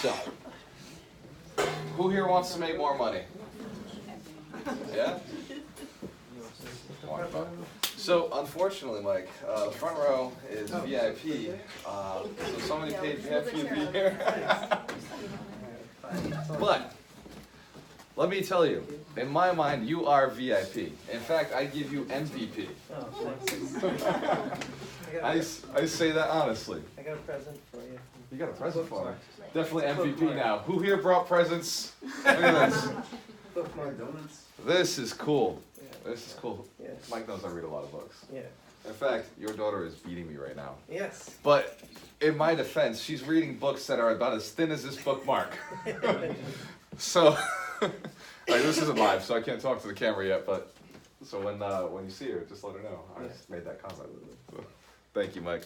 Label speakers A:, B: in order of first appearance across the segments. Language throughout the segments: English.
A: So, who here wants to make more money? Yeah? So, unfortunately, Mike, the front row is VIP, so somebody paid VIP to be here. But, let me tell you, in my mind, you are VIP. In fact, I give you MVP. I say that honestly.
B: I got a present for you.
A: You got a present for me? Definitely MVP now. Who here brought presents? Look at this.
B: Bookmark donuts.
A: This is cool.
B: Yeah.
A: This is cool.
B: Yes.
A: Mike knows I read a lot of books.
B: Yeah.
A: In fact, your daughter is beating me right now.
B: Yes.
A: But in my defense, she's reading books that are about as thin as this bookmark. So, like, this isn't live, so I can't talk to the camera yet. But so when you see her, just let her know. I just made that comment. So, thank you, Mike.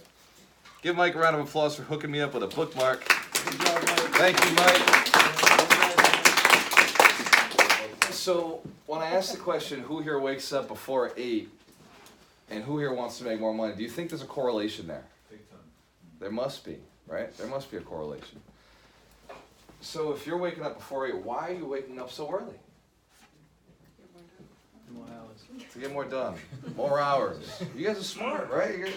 A: Give Mike a round of applause for hooking me up with a bookmark.
B: Good job, Mike.
A: Thank you, Mike. So when I ask the question, who here wakes up before 8, and who here wants to make more money? Do you think there's a correlation there?
C: Big time.
A: There must be, right? There must be a correlation. So if you're waking up before 8, why are you waking up so early?
B: More hours.
A: To get more done, more hours. You guys are smart, right?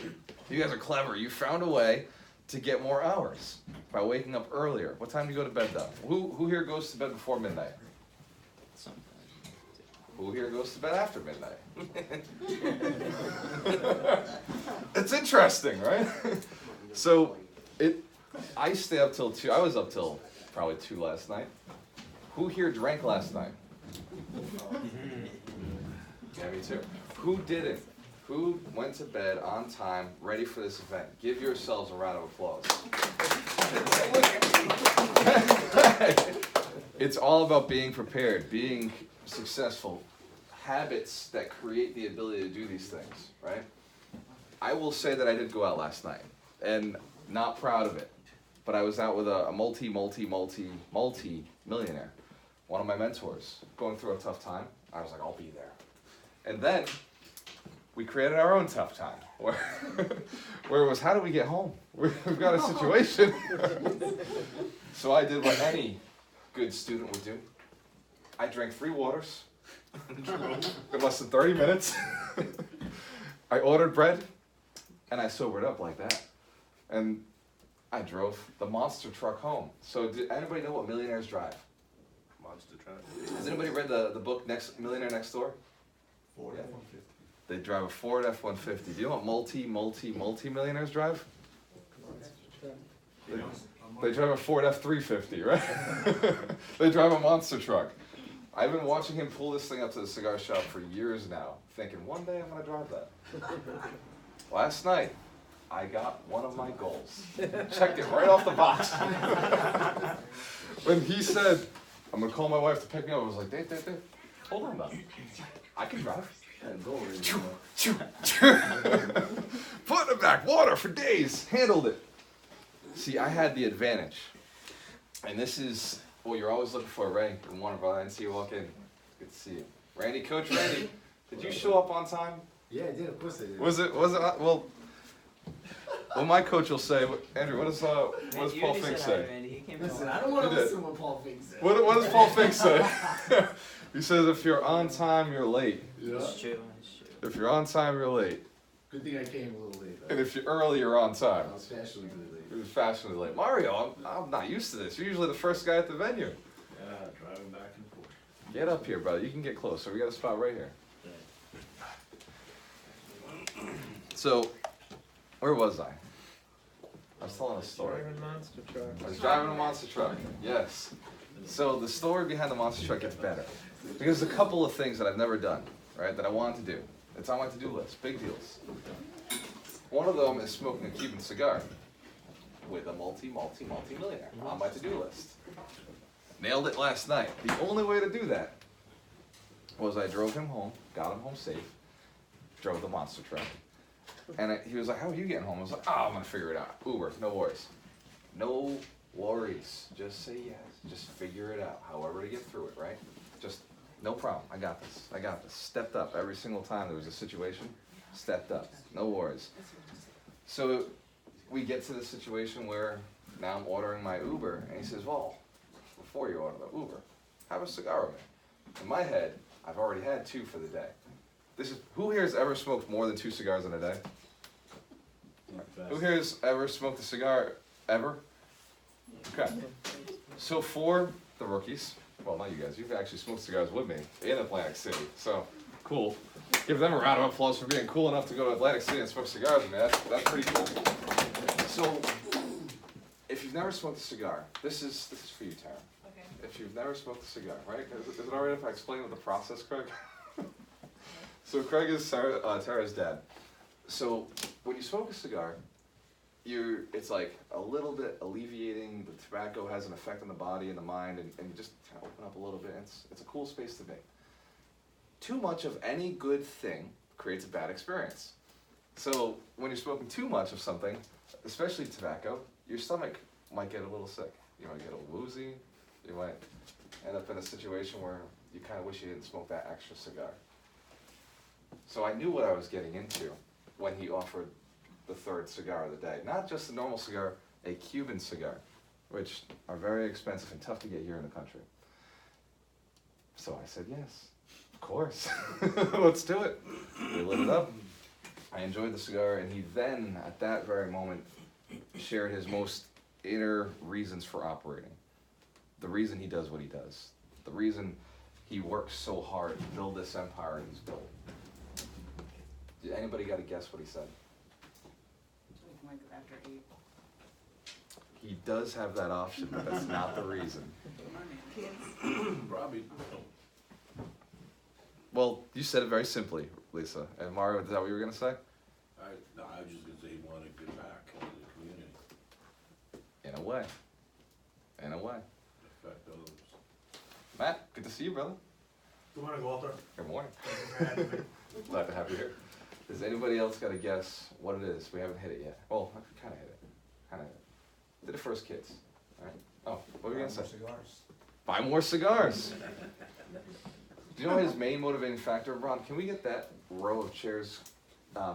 A: You guys are clever. You found a way to get more hours by waking up earlier. What time do you go to bed though? Who here goes to bed before midnight? Who here goes to bed after midnight? It's interesting, right? So I stay up till 2. I was up till probably 2 last night. Who here drank last night? Yeah, me too. Who didn't? Who went to bed on time, ready for this event? Give yourselves a round of applause. It's all about being prepared, being successful. Habits that create the ability to do these things, right? I will say that I did go out last night, and not proud of it, but I was out with a multi-millionaire, one of my mentors, going through a tough time. I was like, I'll be there. And then we created our own tough time, where it was, how do we get home? We've got a situation. So I did what any good student would do. I drank 3 waters in less than 30 minutes. I ordered bread, and I sobered up like that. And I drove the monster truck home. So did anybody know what millionaires drive?
C: Monster truck.
A: Has anybody read the book Millionaire Next Door?
C: Ford
A: Yeah.
C: F-150.
A: They drive a Ford F-150. Do you know what multi-millionaires drive? They drive a Ford F-350, right? They drive a monster truck. I've been watching him pull this thing up to the cigar shop for years now, thinking one day I'm going to drive that. Last night, I got one of my goals. Checked it right off the box. When he said, I'm going to call my wife to pick me up, I was like, Dave, hold on now. I can drive. Put it back, water for days, handled it. See, I had the advantage. And this is what you're always looking for, Ray. In one of our, I see you walk in. Good to see you. Randy, Coach Randy, did you show up on time?
D: Yeah, I did. Of course I did.
A: Was it, well, my coach will say, Andrew, what does Paul Fink say?
D: Listen, I don't want to
A: You did.
D: listen to what Paul Fink said.
A: What does Paul Fink say? He says, if you're on time, you're late.
D: Yeah.
B: It's true.
A: If you're on time, you're late.
D: Good thing I came a little late.
A: And if you're early, you're on time.
D: I was fashionably late.
A: It was fashionably late. Mario, I'm not used to this. You're usually the first guy at the venue.
C: Yeah, driving back and forth.
A: Get up here, brother. You can get closer. We got a spot right here. So, where was I? I was telling a story.
B: Driving monster truck.
A: I was driving a monster truck. Yes. So the story behind the monster truck gets better. Because there's a couple of things that I've never done, right, that I wanted to do. It's on my to-do list. Big deals. One of them is smoking a Cuban cigar with a multi-millionaire on my to-do list. Nailed it last night. The only way to do that was I drove him home, got him home safe, drove the monster truck. And he was like, how are you getting home? I was like, oh, I'm going to figure it out. Uber, no worries. No worries. Just say yes. Just figure it out. However to get through it, right? Just, no problem. I got this. I got this. Stepped up every single time there was a situation. Stepped up. No worries. So we get to the situation where now I'm ordering my Uber, and he says, well, before you order the Uber, have a cigar with me. In my head, I've already had 2 for the day. Who here has ever smoked more than 2 cigars in a day? Who here has ever smoked a cigar ever? Okay. So for the rookies, well, not you guys, you've actually smoked cigars with me in Atlantic City, so cool. Give them a round of applause for being cool enough to go to Atlantic City and smoke cigars with me. That's pretty cool. So, if you've never smoked a cigar, this is for you, Tara.
E: Okay.
A: If you've never smoked a cigar, right? Is it alright if I explain the process, Craig? So Craig is Tara's dad. So when you smoke a cigar, it's like a little bit alleviating. The tobacco has an effect on the body and the mind, and you just kind of open up a little bit. It's a cool space to be. Too much of any good thing creates a bad experience. So when you're smoking too much of something, especially tobacco, your stomach might get a little sick. You might get a woozy. You might end up in a situation where you kind of wish you didn't smoke that extra cigar. So I knew what I was getting into when he offered the 3rd cigar of the day. Not just a normal cigar, a Cuban cigar, which are very expensive and tough to get here in the country. So I said, yes, of course, let's do it. We lit it up. I enjoyed the cigar, and he then, at that very moment, shared his most inner reasons for operating. The reason he does what he does. The reason he works so hard to build this empire he's built. Did anybody got to guess what he said?
E: Like after 8.
A: He does have that option, but that's not the reason.
C: Probably.
A: Well, you said it very simply, Lisa. And Mario, is that what you were going to say?
C: No, I was just gonna say he wanted to give back to the community,
A: In a way. In a way.
C: affect others.
A: Matt, good to see you, brother.
F: Good morning, Walter.
A: Good morning.
F: Thank you for having me.
A: Glad to have you here. Does anybody else got to guess what it is? We haven't hit it yet. Well, I kind of hit it. Kind of hit it. Did it first, kids. All right. Oh, what were you going to say?
D: Cigars.
A: Buy more cigars. Do you know his main motivating factor, Ron? Can we get that row of chairs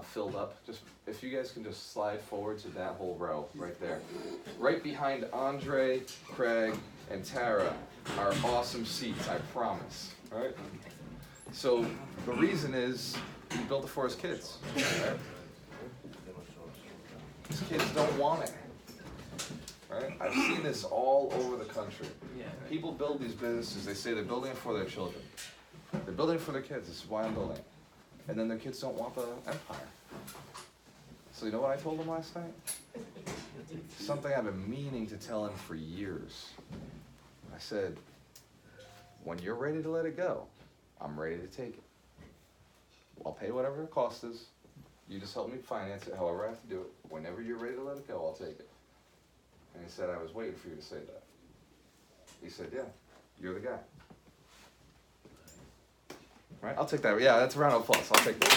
A: filled up? Just if you guys can just slide forward to that whole row right there. Right behind Andre, Craig, and Tara are awesome seats, I promise. All right? So the reason is he built it for his kids. Right? His kids don't want it. Right? I've seen this all over the country. People build these businesses, they say they're building it for their children. They're building it for their kids, this is why I'm building it. And then their kids don't want the empire. So you know what I told them last night? Something I've been meaning to tell him for years. I said, when you're ready to let it go, I'm ready to take it. I'll pay whatever the cost is. You just help me finance it, however I have to do it. Whenever you're ready to let it go, I'll take it. And he said, I was waiting for you to say that. He said, yeah, you're the guy. Right? I'll take that. Yeah, that's a round of applause. I'll take that.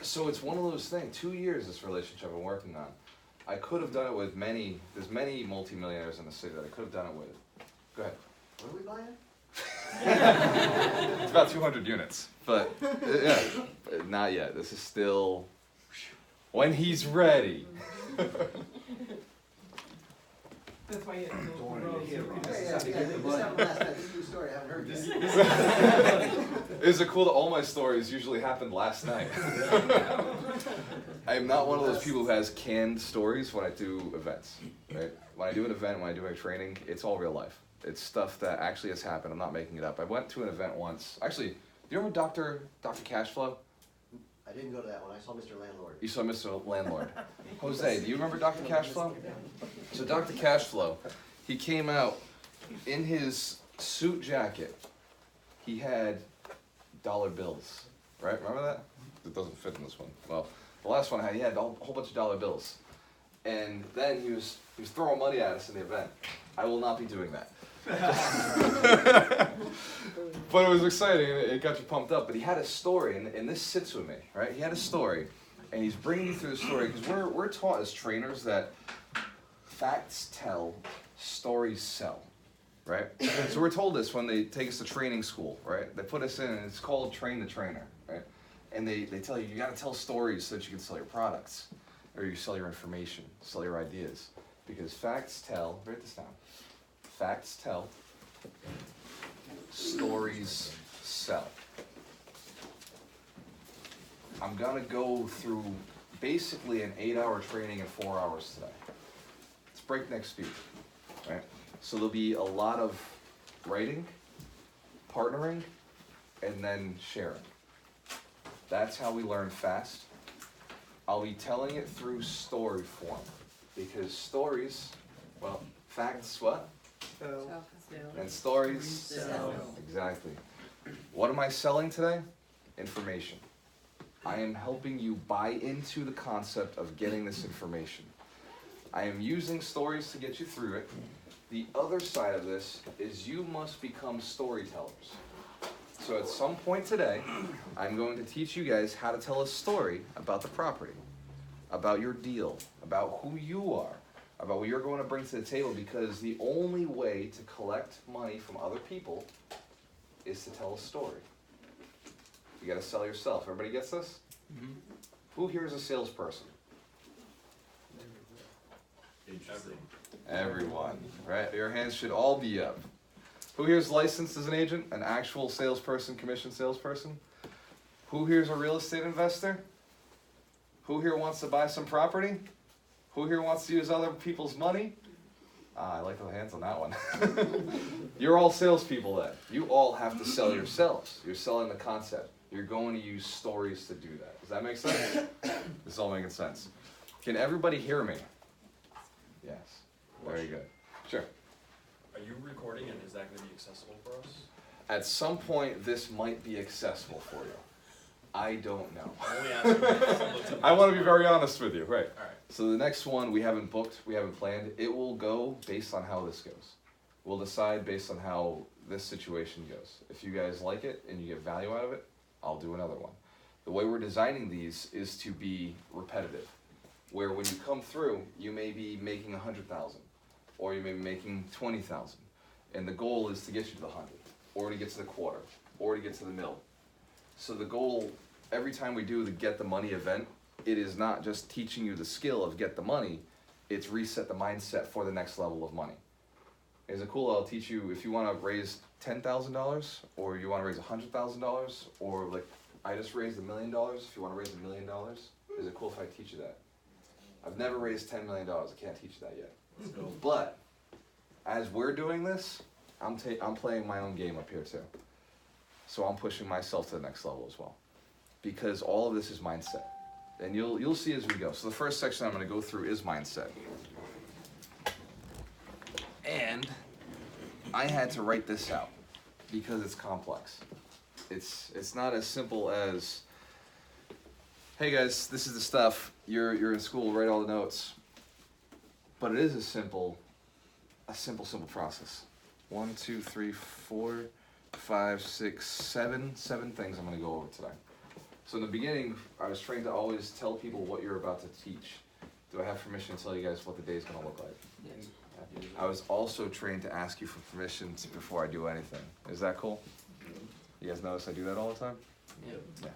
A: So it's one of those things. 2 years this relationship I've been working on. I could have done it with there's many multimillionaires in the city that I could have done it with. Go ahead.
D: What are we buying?
A: It's about 200 units, but yeah, but not yet. This is still when he's ready.
E: That's why you
D: Don't want to hear it.
B: Yeah,
D: This is the last time. This is a story I haven't heard yet.
A: Is it cool that all my stories usually happened last night? I am not one of those people who has canned stories when I do events. Right? When I do an event, when I do my training, it's all real life. It's stuff that actually has happened. I'm not making it up. I went to an event once. Actually, do you remember Dr. Cashflow?
D: I didn't go to that one. I saw Mr. Landlord.
A: You saw Mr. Landlord. Jose, do you remember Dr. Cashflow? So Dr. Cashflow, he came out in his suit jacket. He had dollar bills, right? Remember that? It doesn't fit in this one. Well, the last one he had a whole bunch of dollar bills. And then he was throwing money at us in the event. I will not be doing that. But it was exciting, and it got you pumped up. But he had a story, and this sits with me, right? He had a story, and he's bringing you through the story, because we're taught as trainers that facts tell, stories sell, right? So we're told this when they take us to training school, right? They put us in, and it's called Train the Trainer, right? And they tell you, you gotta tell stories so that you can sell your products. or you sell your information, sell your ideas. Because facts tell, write this down, facts tell, stories sell. I'm gonna go through basically an 8-hour training in 4 hours today. It's breakneck speed, right? So there'll be a lot of writing, partnering, and then sharing. That's how we learn fast. I'll be telling it through story form, because stories, well, facts what?
B: So,
A: And stories
B: Sell.
A: Exactly. What am I selling today? Information. I am helping you buy into the concept of getting this information. I am using stories to get you through it. The other side of this is you must become storytellers. So at some point today, I'm going to teach you guys how to tell a story about the property, about your deal, about who you are, about what you're going to bring to the table, because the only way to collect money from other people is to tell a story. You gotta sell yourself. Everybody gets this? Who here is a salesperson? Everyone, right? Your hands should all be up. Who here is licensed as an agent? An actual salesperson, commission salesperson? Who here is a real estate investor? Who here wants to buy some property? Who here wants to use other people's money? I like the hands on that one. You're all salespeople then. You all have to sell yourselves. You're selling the concept. You're going to use stories to do that. Does that make sense? This is all making sense. Can everybody hear me? Yes. Very good. Sure.
G: Are you recording and is that going to be accessible for us?
A: At some point, this might be accessible for you. I don't know.
G: I'm only asking.
A: I want to be very honest with you, right?
G: All right.
A: So the next one we haven't booked, we haven't planned. It will go based on how this goes. We'll decide based on how this situation goes. If you guys like it and you get value out of it, I'll do another one. The way we're designing these is to be repetitive, where when you come through, you may be making 100,000, or you may be making 20,000, and the goal is to get you to the 100, or to get to the quarter, or to get to the mill. So the goal, every time we do the Get the Money event, it is not just teaching you the skill of get the money, it's reset the mindset for the next level of money. Is it cool? I'll teach you if you want to raise $10,000, or you want to raise $100,000, or like I just raised $1 million. If you want to raise $1 million, is it cool if I teach you that? I've never raised $10 million. I can't teach you that yet. But as we're doing this, I'm playing my own game up here too. So I'm pushing myself to the next level as well, because all of this is mindset, and you'll see as we go. So the first section I'm going to go through is mindset, and I had to write this out because it's complex. It's not as simple as, hey guys, this is the stuff. You're in school, write all the notes. But it is a simple process. 1, 2, 3, 4, 5, 6, 7 things I'm going to go over today. So in the beginning, I was trained to always tell people what you're about to teach. Do I have permission to tell you guys what the day is going to look like?
B: Yes.
A: I was also trained to ask you for permission before I do anything. Is that cool? You guys notice I do that all the time? Yeah.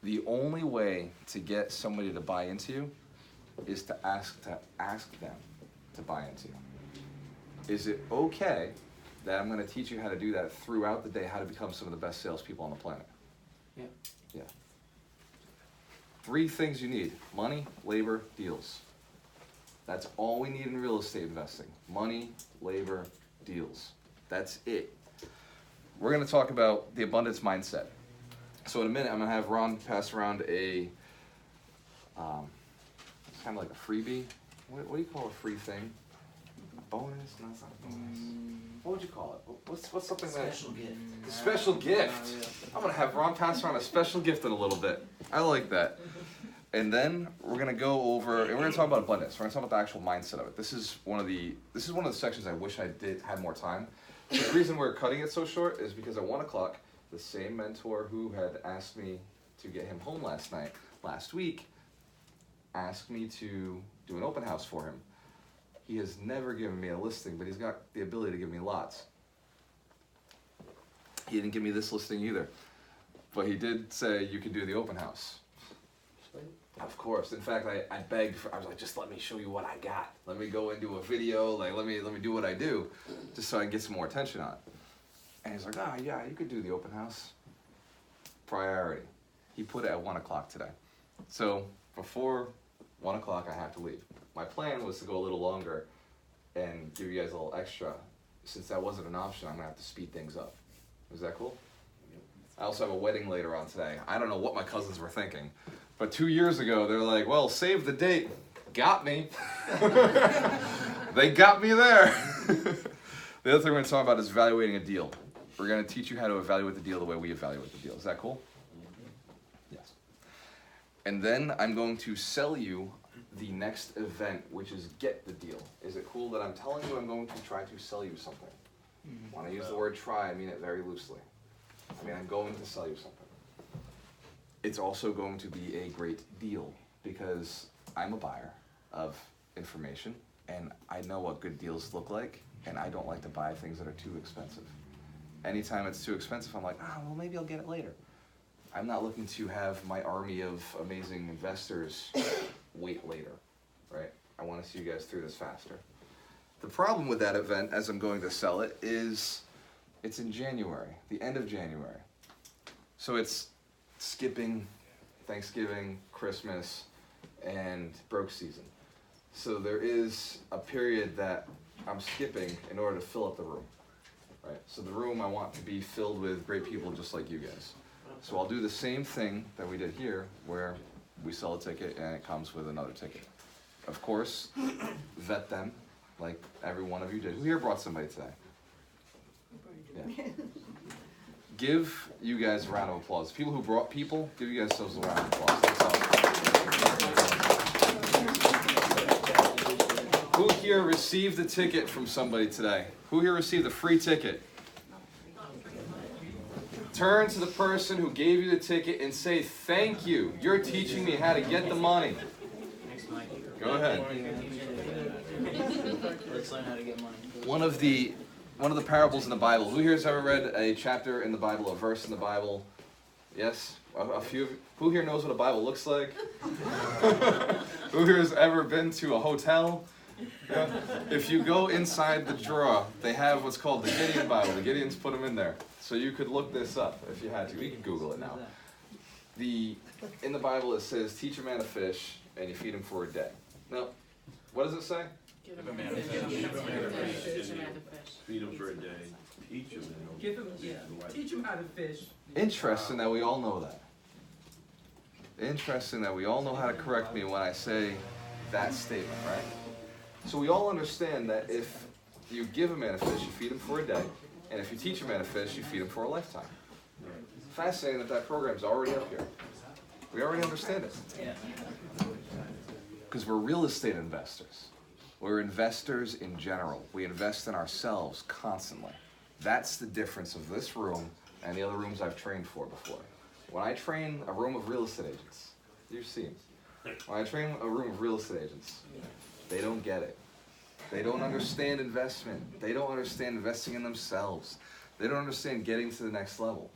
A: The only way to get somebody to buy into you is to ask them to buy into you. Is it okay that I'm going to teach you how to do that throughout the day, how to become some of the best salespeople on the planet?
B: Yeah.
A: Yeah. 3 things you need: money, labor, deals. That's all we need in real estate investing. Money, labor, deals. That's it. We're going to talk about the abundance mindset. So in a minute, I'm going to have Ron pass around a, it's kind of like a freebie. What do you call a free thing? A bonus? No, it's not a bonus. What would you call it? What's something that...
D: Special gift.
A: A special gift. I'm going to have Ron pass around a special gift in a little bit. I like that. And then we're going to go over, and we're going to talk about abundance. We're going to talk about the actual mindset of it. This is one of the sections I wish I had more time. The reason we're cutting it so short is because at 1 o'clock, the same mentor who had asked me to get him home last week, asked me to do an open house for him. He has never given me a listing, but he's got the ability to give me lots. He didn't give me this listing either, but he did say you could do the open house. Of course. In fact, I begged for, I was like, just let me show you what I got. Let me go and do a video, like let me do what I do, just so I can get some more attention on it. And he's like, oh yeah, you could do the open house. Priority. He put it at 1 o'clock today. So before 1 o'clock I have to leave. My plan was to go a little longer and give you guys a little extra. Since that wasn't an option, I'm gonna have to speed things up. Is that cool? I also have a wedding later on today. I don't know what my cousins were thinking, but 2 years ago they're like, well, save the date. Got me. They got me there. The other thing we're gonna talk about is evaluating a deal. We're gonna teach you how to evaluate the deal the way we evaluate the deal. Is that cool? Yes. And then I'm going to sell you the next event, which is Get the Deal. Is it cool that I'm telling you I'm going to try to sell you something? When I use the word try, I mean it very loosely. I mean, I'm going to sell you something. It's also going to be a great deal because I'm a buyer of information and I know what good deals look like, and I don't like to buy things that are too expensive. Anytime it's too expensive, I'm like, well, maybe I'll get it later. I'm not looking to have my army of amazing investors wait later, right? I want to see you guys through this faster. The problem with that event, as I'm going to sell it, is it's in January, the end of January. So it's skipping Thanksgiving, Christmas, and broke season. So there is a period that I'm skipping in order to fill up the room, right? So the room I want to be filled with great people just like you guys. So I'll do the same thing that we did here, where we sell a ticket and it comes with another ticket. Of course, vet them like every one of you did. Who here brought somebody today? Yeah. Give you guys a round of applause. People who brought people, give you guys yourselves a round of applause. That's awesome. Who here received a ticket from somebody today? Who here received a free ticket? Turn to the person who gave you the ticket and say, thank you. You're teaching me how to get the money. Go ahead.
B: Let's learn how to get money.
A: One of the parables in the Bible. Who here has ever read a chapter in the Bible, a verse in the Bible? Yes? A few of you. Who here knows what a Bible looks like? Who here has ever been to a hotel? Yeah. If you go inside the drawer, they have what's called the Gideon Bible. The Gideons put them in there. So you could look this up if you had to. You can Google it now. In the Bible it says, teach a man to fish and you feed him for a day. Now, what does it say?
G: Give him a man a fish.
C: Feed him for a day, teach him.
H: Give him, teach him how to fish.
A: Interesting that we all know that. Interesting that we all know how to correct me when I say that statement, right? So we all understand that if you give a man a fish, you feed him for a day, and if you teach a man a fish, you feed him for a lifetime. Fascinating that program's already up here. We already understand it. Because we're real estate investors. We're investors in general. We invest in ourselves constantly. That's the difference of this room and the other rooms I've trained for before. When I train a room of real estate agents, you've seen. When I train a room of real estate agents, they don't get it. They don't understand investment. They don't understand investing in themselves. They don't understand getting to the next level.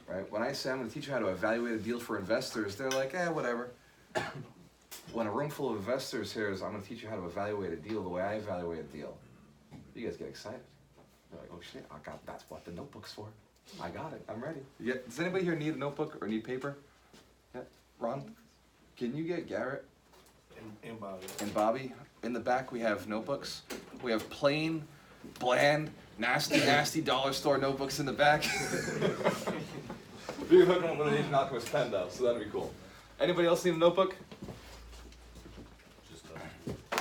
A: Right? When I say I'm going to teach you how to evaluate a deal for investors, they're like, whatever. When a room full of investors hears, I'm going to teach you how to evaluate a deal the way I evaluate a deal, you guys get excited. They're like, oh shit, that's what the notebook's for. I got it, I'm ready. Does anybody here need a notebook or need paper? Yeah, Ron, can you get Garrett
F: And Bobby.
A: and Bobby? In the back we have notebooks. We have plain, bland, nasty dollar store notebooks in the back. We hook them with an Asian Alchemist pen though, so that'd be cool. Anybody else need a notebook?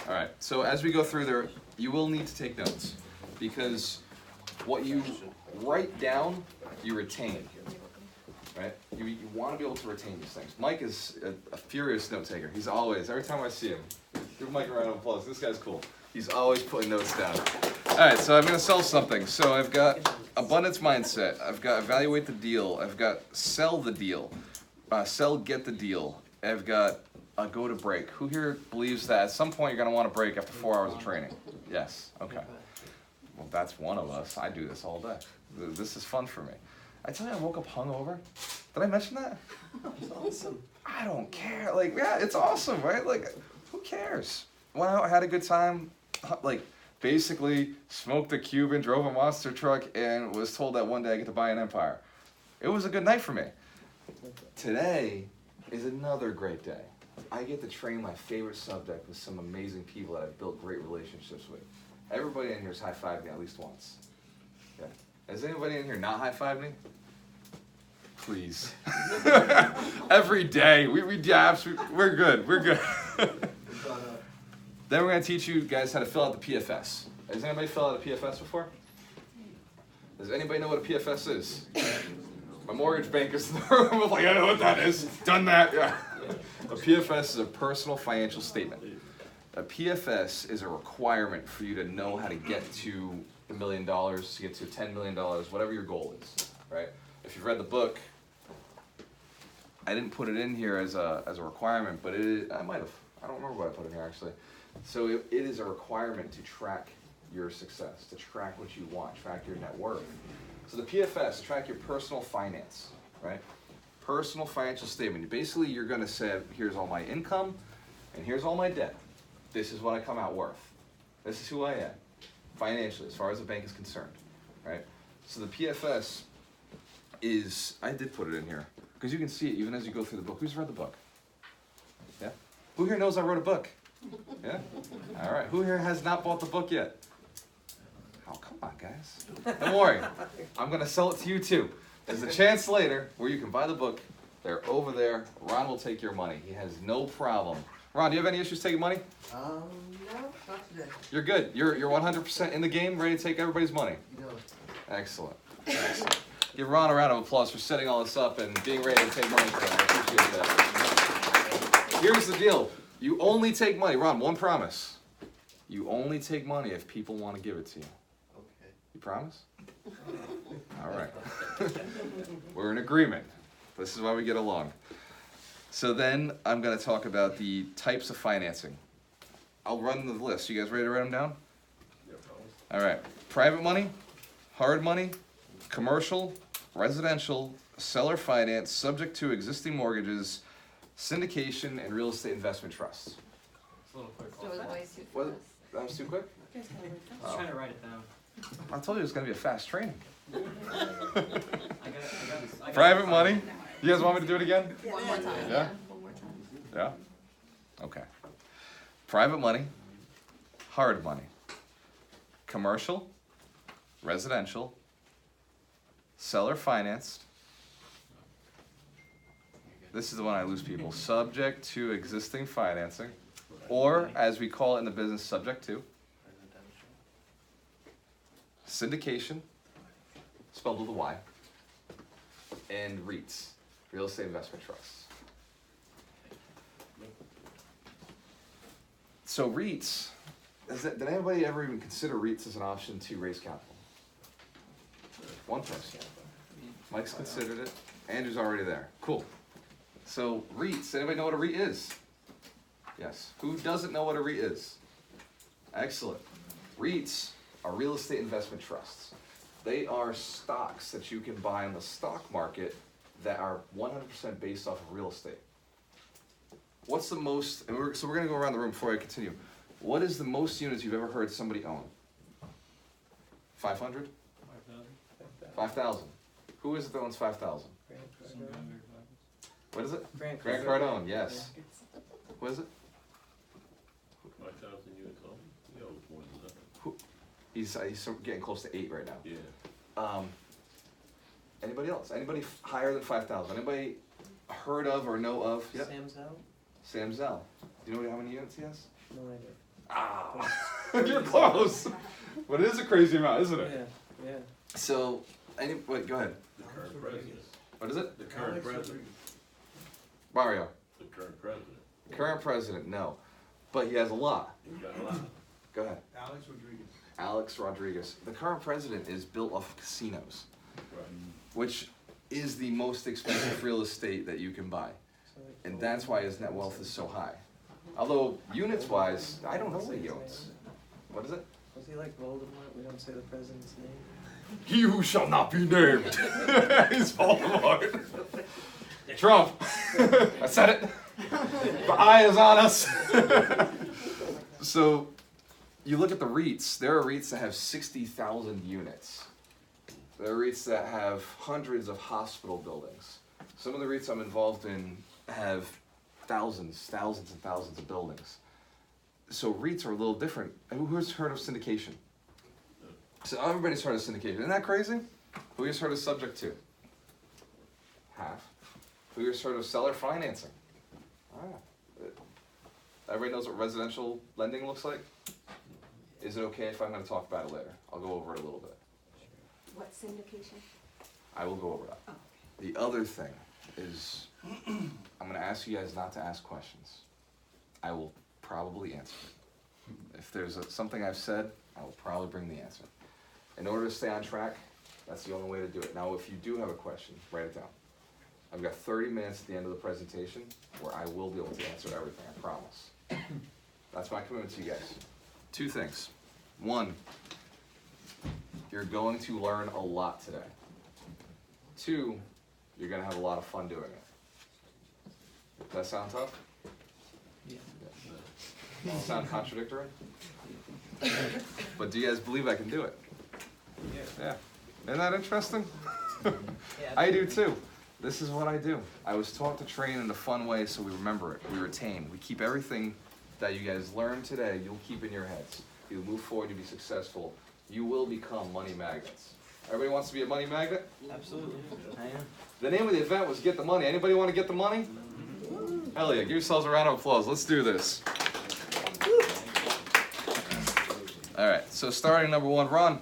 A: All right, so as we go through there, you will need to take notes because what you write down, you retain, right? You want to be able to retain these things. Mike is a furious note taker. He's always, every time I see him, give Mike a round of applause. This guy's cool. He's always putting notes down. All right, so I'm going to sell something. So I've got abundance mindset. I've got evaluate the deal. I've got sell the deal. Sell, get the deal. I've got go to break. Who here believes that at some point you're going to want to break after 4 hours of training? Yes. Okay. Well, that's one of us. I do this all day. This is fun for me. I tell you, I woke up hungover. Did I mention that?
B: It's awesome.
A: I don't care. Like, yeah, it's awesome, right? Like, who cares? Went out, had a good time. Like, basically, smoked a Cuban, drove a monster truck, and was told that one day I get to buy an Empire. It was a good night for me. Today is another great day. I get to train my favorite subject with some amazing people that I've built great relationships with. Everybody in here has high-fived me at least once. Yeah. Has anybody in here not high-fived me? Please. Every day. We dabs. We're good. We're good. Then we're going to teach you guys how to fill out the PFS. Has anybody filled out a PFS before? Does anybody know what a PFS is? My mortgage banker's in the room. I'm like, I know what that is. Done that. Yeah. A PFS is a personal financial statement. A PFS is a requirement for you to know how to get to $1 million, to get to $10 million, whatever your goal is, right? If you've read the book, I didn't put it in here as a requirement, but I might have. I don't remember what I put in here actually. So it is a requirement to track your success, to track what you want, track your net worth. So the PFS, track your personal finance, right? Personal financial statement. Basically, you're going to say, here's all my income, and here's all my debt. This is what I come out worth. This is who I am, financially, as far as the bank is concerned, right? So the PFS is, I did put it in here, because you can see it even as you go through the book. Who's read the book? Yeah? Who here knows I wrote a book? Yeah? All right. Who here has not bought the book yet? Oh, come on, guys. Don't worry. I'm going to sell it to you, too. There's a chance later where you can buy the book. They're over there. Ron will take your money. He has no problem. Ron, do you have any issues taking money?
D: No, not today.
A: You're good. You're 100% in the game, ready to take everybody's money.
D: You know,
A: Excellent. Excellent. Give Ron a round of applause for setting all this up and being ready to take money today. I appreciate that. Here's the deal. You only take money. Ron, one promise. You only take money if people want to give it to you.
D: okay.
A: You promise? All right. We're in agreement. This is why we get along. So then I'm going to talk about the types of financing. I'll run the list. You guys ready to write them down? All right. Private money, hard money, commercial, residential, seller finance, subject to existing mortgages, syndication, and real estate investment trusts.
G: It's a little quick.
E: So it was way too
A: What?
E: fast.
A: That was too quick?
G: I was trying to write it down.
A: I told you it was going to be a fast training.
G: I got
A: Private money. You guys want me to do it again?
E: One more time,
A: Yeah?
E: yeah, one more time.
A: Yeah? Okay. Private money, hard money, commercial, residential, seller financed. This is the one I lose people. Subject to existing financing, or as we call it in the business, subject to. Syndication, spelled with a Y, and REITs, real estate investment trusts. So REITs, did anybody ever even consider REITs as an option to raise capital? One person. Mike's considered it. Andrew's already there. Cool. So REITs, anybody know what a REIT is? Yes. Who doesn't know what a REIT is? Excellent. REITs are real estate investment trusts. They are stocks that you can buy in the stock market that are 100% based off of real estate. What's the most, and we're going to go around the room before I continue. What is the most units you've ever heard somebody own? 500? 5,000. Who is it that owns 5,000? What is it? Grant Cardone, yes. What is it?
C: 5,000 units old? Yeah, it was more than that.
A: He's getting close to 8 right now.
C: Yeah.
A: Anybody else? Anybody higher than 5,000? Anybody heard of or know of? Yep.
B: Sam Zell?
A: Sam Zell. Do you know how many units he has?
B: No idea.
A: Ah, you're close. But it is a crazy amount, isn't it?
B: Yeah, yeah.
A: So, wait, go ahead.
C: The current president.
A: What is it?
C: The current president.
A: Mario.
C: The current president.
A: Current president, no. But he has a lot.
C: He's got a lot.
A: Go ahead.
F: Alex Rodriguez.
A: Alex Rodriguez. The current president is built off of casinos,
C: Right.
A: which is the most expensive real estate that you can buy.
B: So, like,
A: And that's why his net wealth is so high. Although, units-wise, I don't know what he owns. What is it?
B: Was he like Voldemort? We don't say the president's name.
A: He who shall not be named. He's Voldemort. Trump. I said it. The eye is on us. So, you look at the REITs. There are REITs that have 60,000 units. There are REITs that have hundreds of hospital buildings. Some of the REITs I'm involved in have thousands and thousands of buildings. So REITs are a little different. Who's heard of syndication? So everybody's heard of syndication. Isn't that crazy? Who has heard of subject to? Half. Who has heard of seller financing? Everybody knows what residential lending looks like? Is it okay if I'm going to talk about it later? I'll go over it a little bit.
I: What syndication?
A: I will go over that.
I: Oh.
A: The other thing is, I'm going to ask you guys not to ask questions. I will probably answer it. If there's something I've said, I will probably bring the answer. In order to stay on track, that's the only way to do it. Now, if you do have a question, write it down. I've got 30 minutes at the end of the presentation where I will be able to answer everything, I promise. That's my commitment to you guys. Two things. One, you're going to learn a lot today. Two, you're going to have a lot of fun doing it. Does that sound tough?
B: Yeah.
A: Does it sound contradictory? But do you guys believe I can do it? Yeah. Isn't that interesting? I do too. This is what I do. I was taught to train in a fun way so we remember it, we retain. We keep everything that you guys learn today, you'll keep in your heads. You'll move forward, you'll be successful. You will become money magnets. Everybody wants to be a money magnet?
B: Absolutely. I am.
A: The name of the event was Get the Money. Anybody want to get the money? Hell yeah, give yourselves a round of applause. Let's do this. All right, so starting number one, Ron,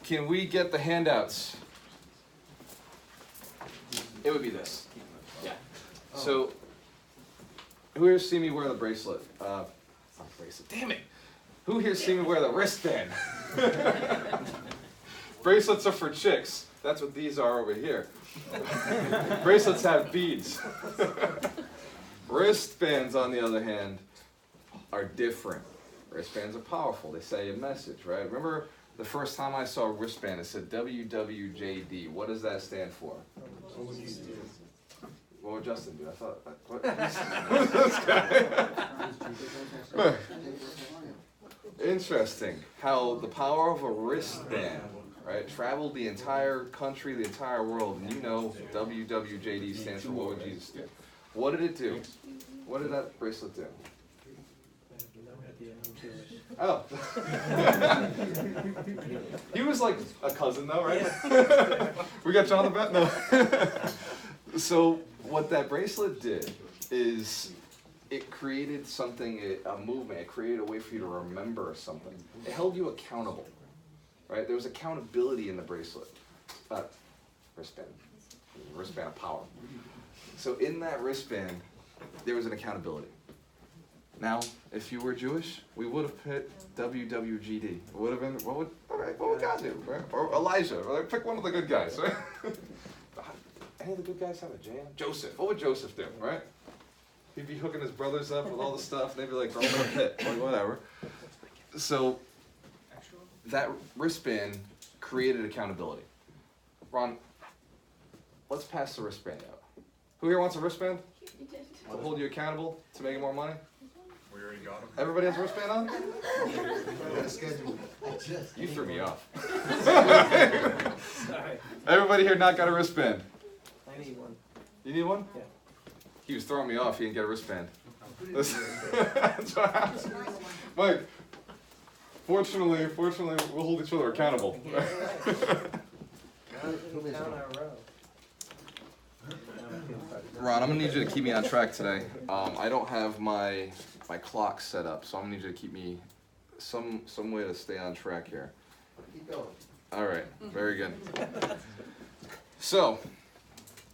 A: can we get the handouts? It would be this. Yeah. So, who here see me wear the bracelet? Not bracelet. Damn it! Who here see me wear the wristband? Bracelets are for chicks. That's what these are over here. Bracelets have beads. Wristbands, on the other hand, are different. Wristbands are powerful. They say a message, right? Remember the first time I saw a wristband, it said WWJD. What does that stand for? What would Justin do? I thought, what? Who's this guy? Interesting how the power of a wristband, right, traveled the entire country, the entire world, and you know WWJD stands for what would Jesus do? What did it do? What did that bracelet do? Oh. He was like a cousin though, right? We got John the Bet? No. So what that bracelet did is it created something, a movement, it created a way for you to remember something. It held you accountable, right? There was accountability in the bracelet. Wristband of power. So in that wristband, there was an accountability. Now, if you were Jewish, we would have put WWJD. It would have been, what would God do, right? Or Elijah, or pick one of the good guys, right? Any of the good guys have a jam? Joseph, what would Joseph do, right? He'd be hooking his brothers up with all the stuff, and they'd be like, throw him in a pit, like whatever. So, that wristband created accountability. Ron, let's pass the wristband out. Who here wants a wristband? To hold you accountable, to make more money?
G: We already got them.
A: Everybody has a wristband on?
D: Schedule.
A: You threw me off.
B: Sorry.
A: Everybody here not got a wristband?
B: I need one.
A: You need one?
B: Yeah.
A: He was throwing me off, he didn't get a wristband. That's what happens. Mike, fortunately, we'll hold each other accountable.
B: Down our row.
A: Ron, I'm gonna need you to keep me on track today. I don't have my clock set up, so I'm gonna need you to keep me some way to stay on track here.
D: Keep going.
A: All right, very good. So,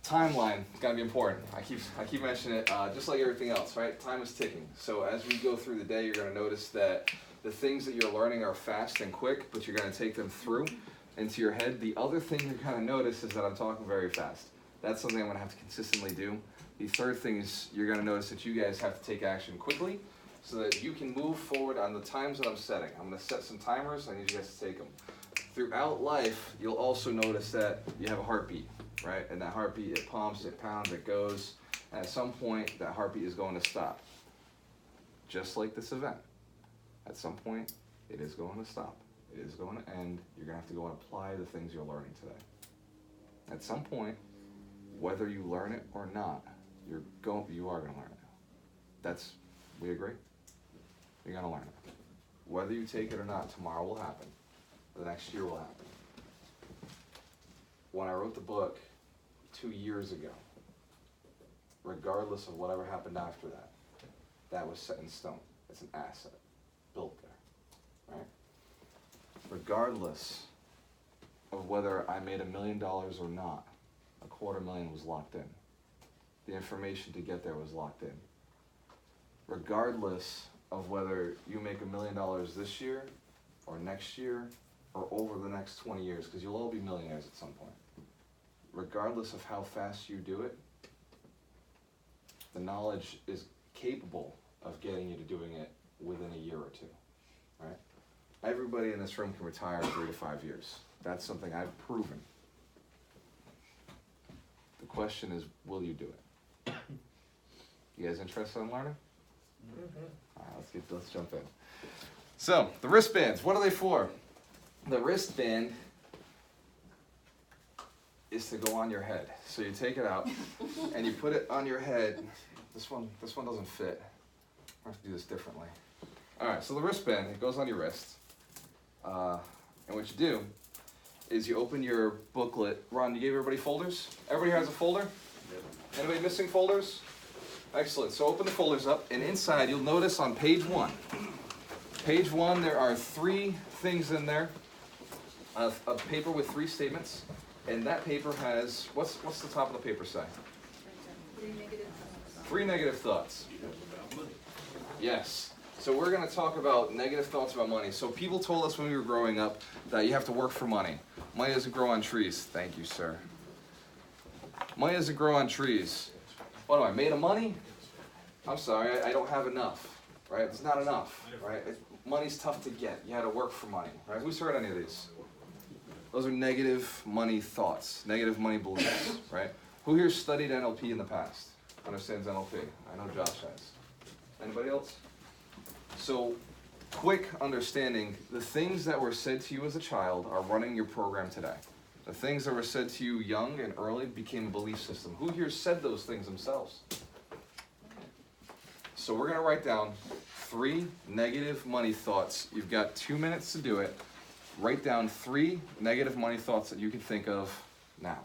A: timeline is gonna be important. I keep mentioning it. Just like everything else, right? Time is ticking. So as we go through the day, you're gonna notice that the things that you're learning are fast and quick, but you're gonna take them through into your head. The other thing you're gonna notice is that I'm talking very fast. That's something I'm gonna have to consistently do. The third thing is you're gonna notice that you guys have to take action quickly so that you can move forward on the times that I'm setting. I'm gonna set some timers, I need you guys to take them. throughout life, you'll also notice that you have a heartbeat, right? And that heartbeat, it pumps, it pounds, it goes. And at some point, that heartbeat is going to stop. Just like this event. At some point, it is going to stop. It is going to end. You're going to have to go and apply the things you're learning today. At some point, whether you learn it or not, you are going to learn it. We agree? You're going to learn it. Whether you take it or not, tomorrow will happen. The next year will happen. When I wrote the book 2 years ago, regardless of whatever happened after that, that was set in stone. It's an asset built there, right? Regardless of whether I made $1 million or not, $250,000 was locked in. The information to get there was locked in. Regardless of whether you make $1 million this year or next year or over the next 20 years, because you'll all be millionaires at some point. Regardless of how fast you do it, the knowledge is capable of getting you to doing it within a year or two, right? Everybody in this room can retire in 3 to 5 years. That's something I've proven. The question is, will you do it? You guys interested in learning? All right, let's jump in. So, the wristbands, what are they for? The wristband is to go on your head. So you take it out and you put it on your head. This one doesn't fit. I have to do this differently. All right, so the wristband, it goes on your wrist. And what you do is you open your booklet. Ron, you gave everybody folders? Everybody has a folder? Anybody missing folders? Excellent. So open the folders up, and inside you'll notice on page 1. Page 1, there are 3 things in there. A paper with 3 statements, and that paper has, what's the top of the paper say? 3 negative thoughts. Yes. So we're going to talk about negative thoughts about money. So people told us when we were growing up that you have to work for money. Money doesn't grow on trees. Thank you, sir. Money doesn't grow on trees. What am I, made of money? I'm sorry, I don't have enough, right? It's not enough, right? Money's tough to get. You had to work for money, right? Who's heard any of these? Those are negative money thoughts, negative money beliefs, right? Who here studied NLP in the past? Understands NLP? I know Josh has. Anybody else? So, quick understanding, the things that were said to you as a child are running your program today. The things that were said to you young and early became a belief system. Who here said those things themselves? So we're going to write down 3 negative money thoughts. You've got 2 minutes to do it. Write down 3 negative money thoughts that you can think of now.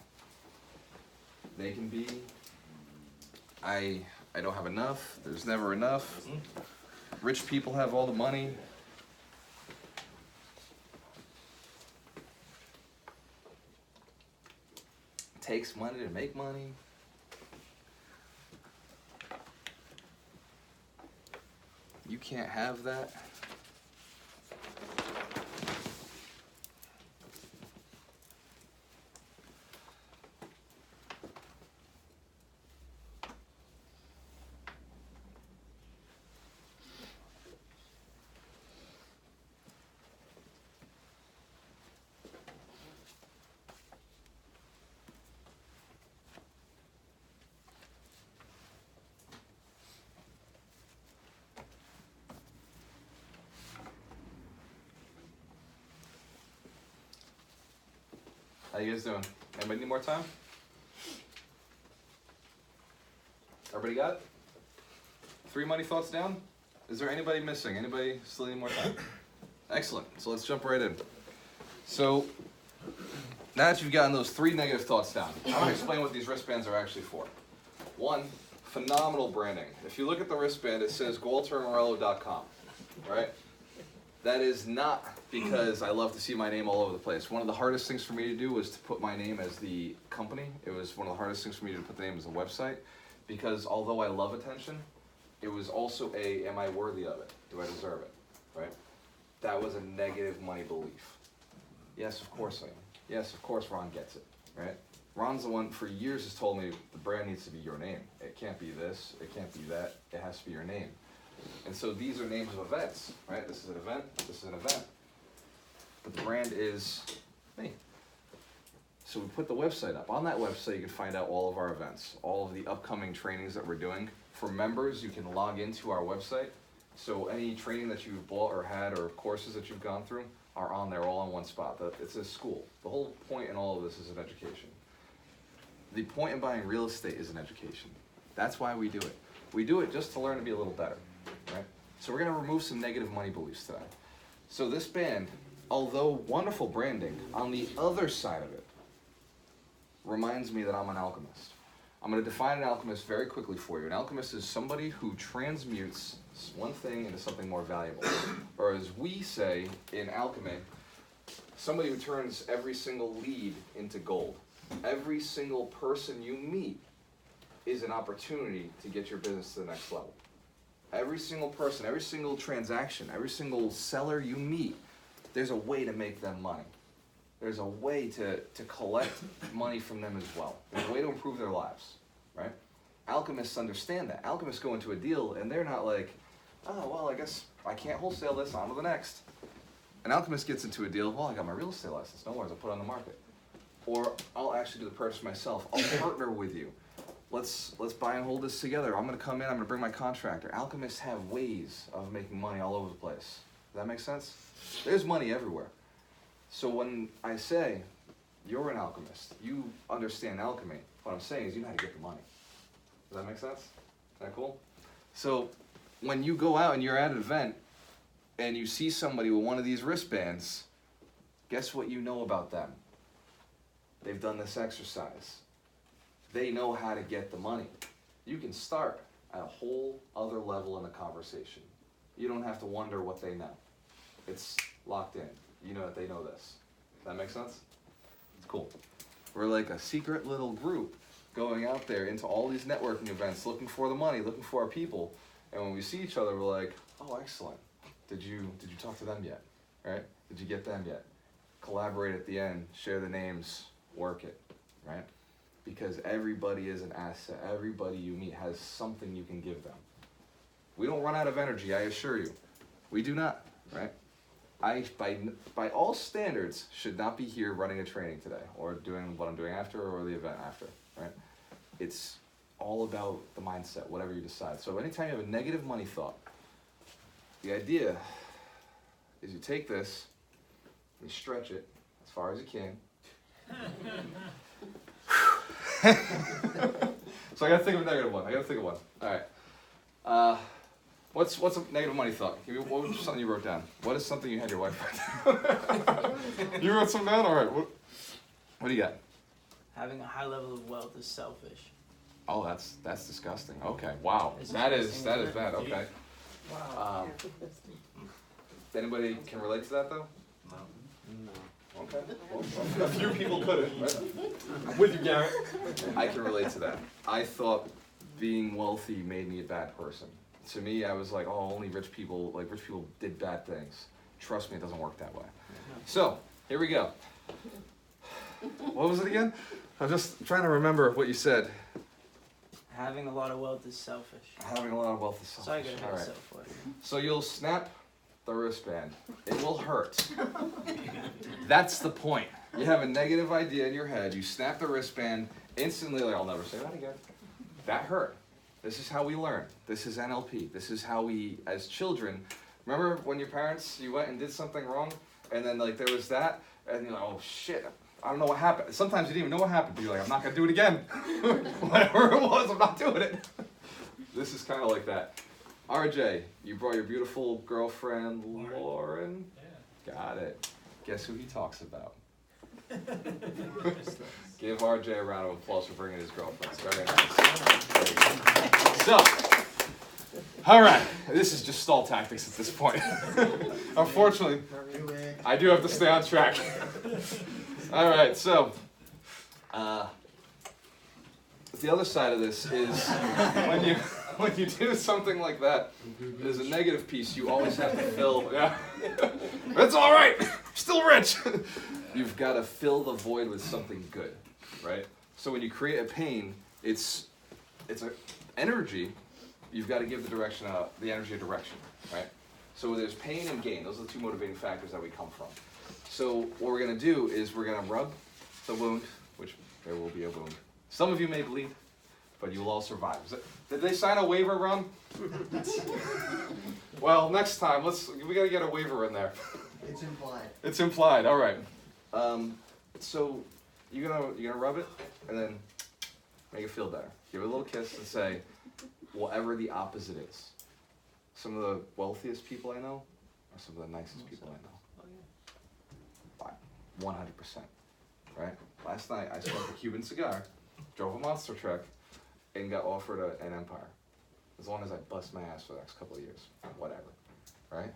A: They can be, I don't have enough, there's never enough, rich people have all the money. It takes money to make money. You can't have that. How you guys doing? Anybody need more time? Everybody got it? 3 money thoughts down? Is there anybody missing? Anybody still need more time? Excellent. So let's jump right in. So now that you've gotten those 3 negative thoughts down, I'm going to explain what these wristbands are actually for. 1, phenomenal branding. If you look at the wristband, it says GualterMorello.com, right? That is not because I love to see my name all over the place. One of the hardest things for me to do was to put my name as the company. It was one of the hardest things for me to put the name as the website, because although I love attention, it was also am I worthy of it? Do I deserve it? Right? That was a negative money belief. Yes, of course I am. Yes, of course Ron gets it, right? Ron's the one for years has told me the brand needs to be your name. It can't be this, it can't be that, it has to be your name. And so these are names of events, right? This is an event, this is an event. but the brand is me. So we put the website up. On that website, you can find out all of our events, all of the upcoming trainings that we're doing. For members, you can log into our website. So any training that you've bought or had or courses that you've gone through are on there all in one spot. It's a school. The whole point in all of this is an education. The point in buying real estate is an education. That's why we do it. We do it just to learn to be a little better, right? So we're gonna remove some negative money beliefs today. So this band, although wonderful branding, on the other side of it, reminds me that I'm an alchemist. I'm going to define an alchemist very quickly for you. An alchemist is somebody who transmutes one thing into something more valuable. Or as we say in alchemy, somebody who turns every single lead into gold. Every single person you meet is an opportunity to get your business to the next level. Every single person, every single transaction, every single seller you meet, there's a way to make them money. There's a way to collect money from them as well. There's a way to improve their lives, right? Alchemists understand that. Alchemists go into a deal and they're not like, oh, well, I guess I can't wholesale this, on to the next. An alchemist gets into a deal, well, I got my real estate license, no worries, I'll put it on the market. Or I'll actually do the purchase myself. I'll partner with you. Let's buy and hold this together. I'm gonna come in, I'm gonna bring my contractor. Alchemists have ways of making money all over the place. Does that make sense? There's money everywhere. So when I say you're an alchemist, you understand alchemy, what I'm saying is you know how to get the money. Does that make sense? Is that cool? So when you go out and you're at an event and you see somebody with one of these wristbands, guess what you know about them? They've done this exercise. They know how to get the money. You can start at a whole other level in the conversation. You don't have to wonder what they know. It's locked in. You know that they know this. Does that make sense? It's cool. We're like a secret little group going out there into all these networking events, looking for the money, looking for our people. And when we see each other, we're like, oh, excellent. Did you talk to them yet? Right? Did you get them yet? Collaborate at the end, share the names, work it, right? Because everybody is an asset. Everybody you meet has something you can give them. We don't run out of energy, I assure you. We do not, right? I, by all standards, should not be here running a training today or doing what I'm doing after or the event after, right? It's all about the mindset, whatever you decide. So anytime you have a negative money thought, the idea is you take this, you stretch it as far as you can. So I gotta think of a negative one. All right. What's a negative money thought? What was something you wrote down? What is something you had your wife write down? You wrote something down? All right. What do you got?
B: Having a high level of wealth is selfish.
A: Oh, that's disgusting. Okay. Wow.
B: It's
A: That is
B: disgusting,
A: bad. Okay.
B: Wow.
A: Anybody can relate to that though?
B: No.
A: Okay. Well, a few people couldn't. Right?
G: I'm with you, Garrett.
A: I can relate to that. I thought being wealthy made me a bad person. To me, I was like, oh, only rich people did bad things. Trust me, it doesn't work that way. So, here we go. What was it again? I'm just trying to remember what you said.
B: Having a lot of wealth is selfish.
A: Having a lot of wealth is selfish.
B: So I gotta hit
A: All right.
B: myself for it.
A: So you'll snap the wristband. It will hurt. That's the point. You have a negative idea in your head. You snap the wristband, instantly like, I'll never say that again. That hurt. This is how we learn. This is NLP. This is how we, as children, remember when your parents, you went and did something wrong, and then like there was that, and you're like, oh shit, I don't know what happened. Sometimes you didn't even know what happened, but you're like, I'm not gonna do it again. Whatever it was, I'm not doing it. This is kind of like that. RJ, you brought your beautiful girlfriend, Lauren? Yeah. Got it. Guess who he talks about? Give RJ a round of applause for bringing his girlfriend. It's very nice. So, all right. This is just stall tactics at this point. Unfortunately, I do have to stay on track. All right. So, the other side of this is when you do something like that, there's a negative piece you always have to fill. Yeah, it's all right. Still rich. You've got to fill the void with something good, right? So when you create a pain, it's an energy. You've got to give the energy a direction, right? So there's pain and gain. Those are the two motivating factors that we come from. So what we're going to do is we're going to rub the wound, which there will be a wound. Some of you may bleed, but you will all survive. Did they sign a waiver, Ron? Well, next time, we got to get a waiver in there.
D: It's implied.
A: It's implied. All right. So you're gonna rub it and then make it feel better. Give it a little kiss and say whatever the opposite is. Some of the wealthiest people I know are some of the nicest people I know. 100%. Right. Last night I smoked a Cuban cigar, drove a monster truck, and got offered an empire. As long as I bust my ass for the next couple of years, whatever. Right.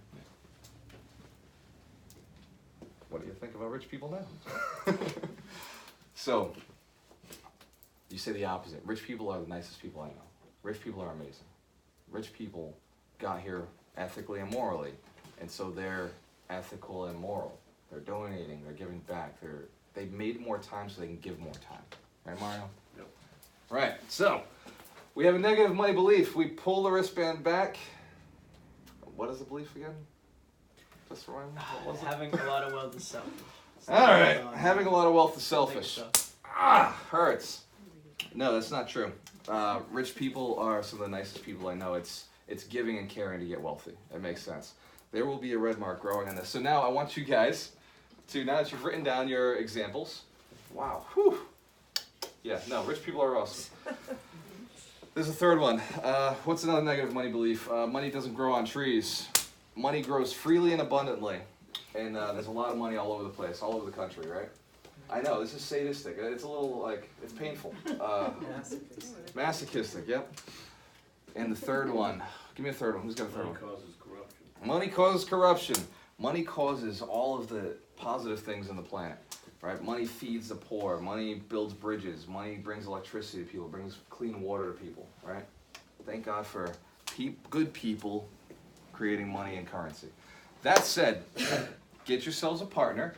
A: What do you think about rich people now? So, you say the opposite. Rich people are the nicest people I know. Rich people are amazing. Rich people got here ethically and morally, and so they're ethical and moral. They're donating, they're giving back, they've made more time so they can give more time. Right, Mario?
C: Yep.
A: Right, so, we have a negative money belief. We pull the wristband back. What is the belief again? Just remind me, what was it?
B: Having a lot of wealth is selfish.
A: All right, having a lot of wealth is
B: I think
A: selfish.
B: so.
A: Hurts. No, that's not true. Rich people are some of the nicest people I know. It's giving and caring to get wealthy. It makes sense. There will be a red mark growing on this. So now I want you guys to, now that you've written down your examples, wow, whew. Yeah, no, rich people are awesome. There's a third one. What's another negative money belief? Money doesn't grow on trees. Money grows freely and abundantly. And there's a lot of money all over the place, all over the country, right? I know, this is sadistic. It's a little, it's painful. Masochistic, yep. And the third one. Give me a third one. Who's got a third
C: Money
A: one?
C: causes corruption.
A: Money causes corruption. Money causes all of the positive things on the planet, right? Money feeds the poor. Money builds bridges. Money brings electricity to people, brings clean water to people, right? Thank God for good people creating money and currency. That said, get yourselves a partner.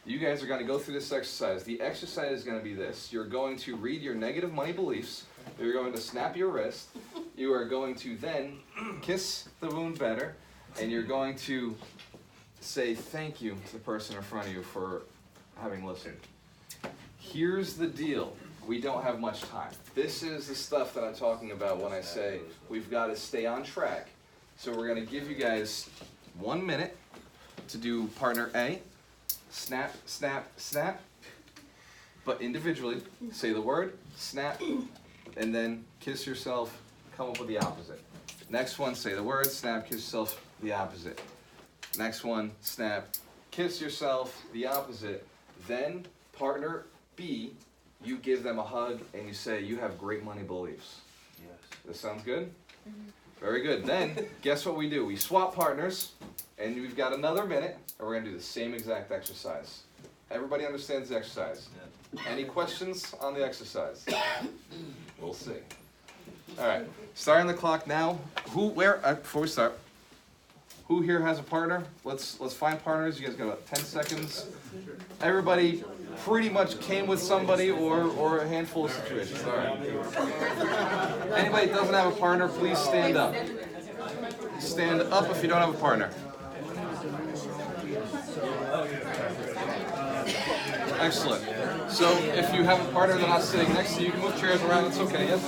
A: You guys are going to go through this exercise. The exercise is going to be this. You're going to read your negative money beliefs. You're going to snap your wrist. You are going to then kiss the wound better. And you're going to say thank you to the person in front of you for having listened. Here's the deal. We don't have much time. This is the stuff that I'm talking about when I say we've got to stay on track. So we're going to give you guys 1 minute to do partner A. Snap, snap, snap. But individually, say the word, snap, and then kiss yourself, come up with the opposite. Next one, say the word, snap, kiss yourself, the opposite. Next one, snap, kiss yourself, the opposite. Then, partner B, you give them a hug and you say, you have great money beliefs.
C: Yes.
A: This sounds good? Very good. Then, guess what we do? We swap partners, and we've got another minute, and we're going to do the same exact exercise. Everybody understands the exercise? Any questions on the exercise? We'll see. All right, starting the clock now. Before we start, who here has a partner? Let's find partners. You guys got about 10 seconds. Everybody pretty much came with somebody or a handful of situations. All right. Anybody that doesn't have a partner, please stand up. Stand up if you don't have a partner. Excellent. So if you have a partner they're not sitting next to you, you can move chairs around. It's okay. Yes.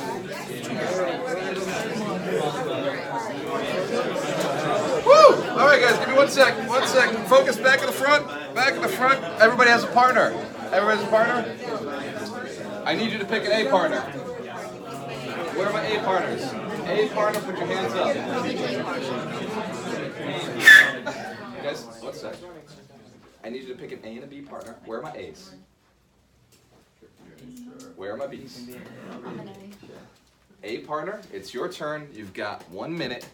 A: Woo! All right, guys, give me 1 second. 1 second. Focus back in the front. Back in the front. Everybody has a partner. Everybody has a partner? I need you to pick an A partner. Where are my A partners? A partner, put your hands up. Guys, 1 second. I need you to pick an A and a B partner. Where are my A's? Where are my B's? A partner, it's your turn. You've got 1 minute.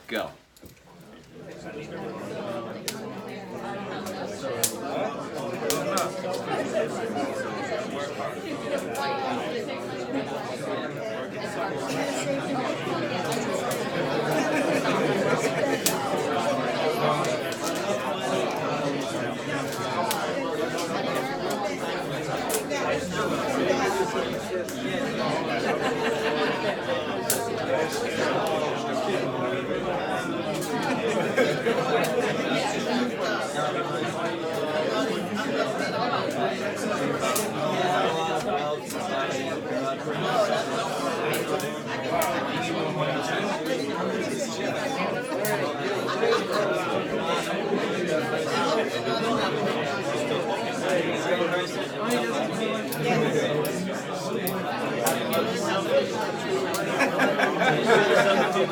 A: Go. All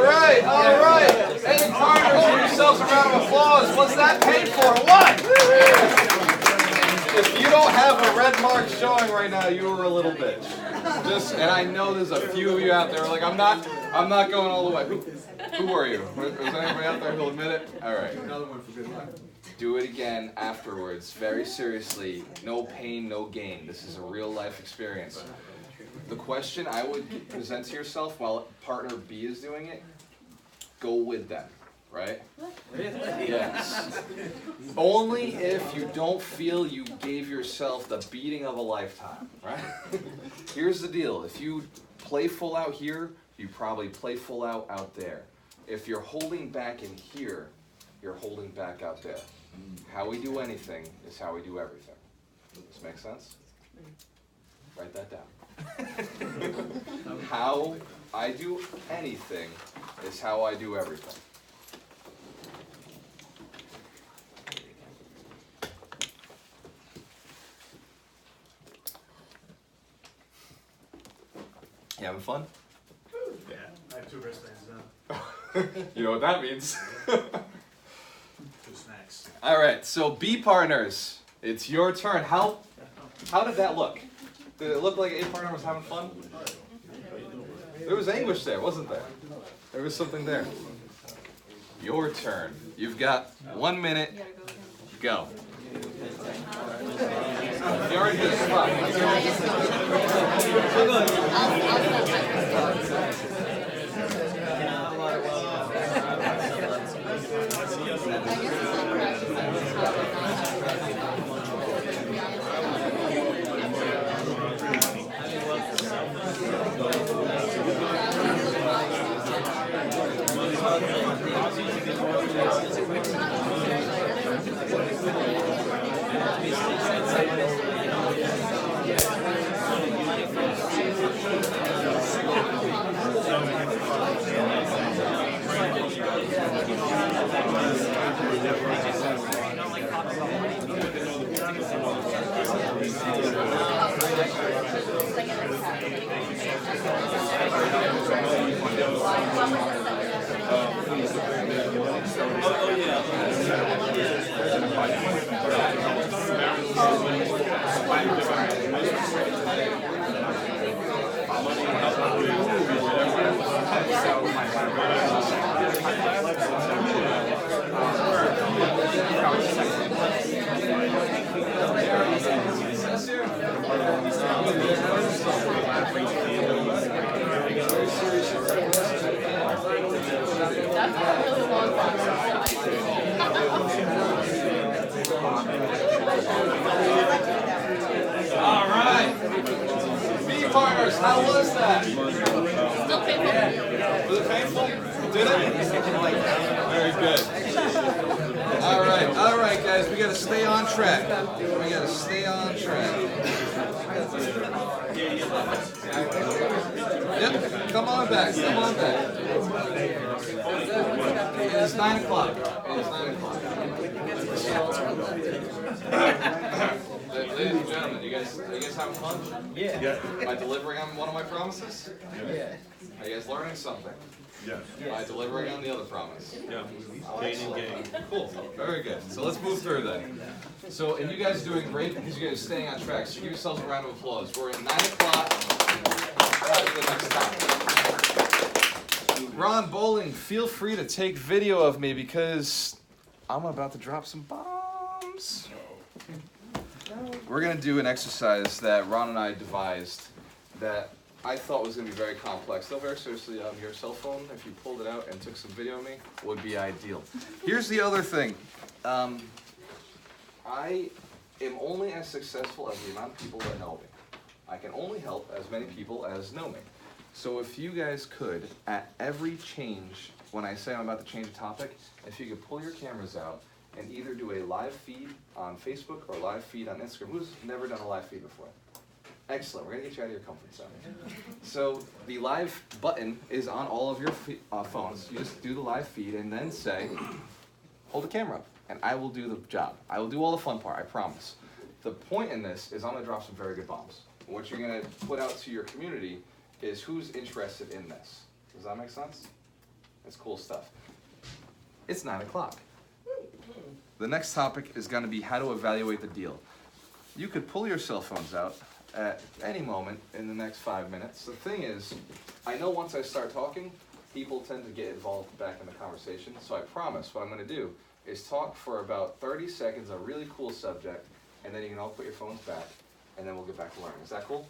A: right, all right. Any partners, give yourselves a round of applause. What's that paid for? What? If you don't have a red mark showing right now, you were a little bitch. And I know there's a few of you out there who are like, I'm not going all the way. Who were you? Was anybody out there who'll admit it? All right.
D: Another one for good luck.
A: Do it again afterwards, very seriously. No pain, no gain. This is a real life experience. The question I would present to yourself while partner B is doing it, go with them, right? Yes. Only if you don't feel you gave yourself the beating of a lifetime, right? Here's the deal. If you play full out here, you probably play full out there. If you're holding back in here, you're holding back out there. How we do anything is how we do everything. Does this make sense? Write that down. How I do anything is how I do everything. You having fun?
F: Yeah, I have 2 wristbands now.
A: You know what that means.
F: 2 snacks.
A: All right, so B partners, it's your turn. How did that look? Did it look like A partner was having fun? There was anguish there, wasn't there? There was something there. Your turn. You've got 1 minute. Go. You already did a spot. All right. B partners, how was that?
E: Still painful.
A: Was it painful? Did it? Very good. All right, guys, we gotta stay on track. We gotta stay on track. Yep, come on back, come on back. It is 9 o'clock. It is 9 o'clock. Ladies and gentlemen, are you guys having fun?
B: Yeah.
A: Am I delivering on one of my promises?
B: Yeah.
A: Are you guys learning something?
C: Yes.
A: Am I delivering on the other promise?
C: Yeah. Gain and gain.
A: Cool, very good. So let's move through then. So, and you guys are doing great because you guys are staying on track. So give yourselves a round of applause. We're at 9 o'clock. The next time. Ron Bowling, feel free to take video of me because I'm about to drop some bombs. We're gonna do an exercise that Ron and I devised that I thought was going to be very complex. Though very seriously, your cell phone, if you pulled it out and took some video of me, would be ideal. Here's the other thing. I am only as successful as the amount of people that know me. I can only help as many people as know me. So if you guys could, at every change, when I say I'm about to change a topic, if you could pull your cameras out and either do a live feed on Facebook or live feed on Instagram. Who's never done a live feed before? Excellent. We're gonna get you out of your comfort zone. So the live button is on all of your phones. You just do the live feed and then say, hold the camera up, and I will do the job. I will do all the fun part, I promise. The point in this is I'm gonna drop some very good bombs. What you're gonna put out to your community is who's interested in this. Does that make sense? It's cool stuff. It's 9 o'clock. The next topic is gonna be how to evaluate the deal. You could pull your cell phones out at any moment in the next 5 minutes. The thing is, I know once I start talking, people tend to get involved back in the conversation, so I promise what I'm gonna do is talk for about 30 seconds, a really cool subject, and then you can all put your phones back, and then we'll get back to learning. Is that cool?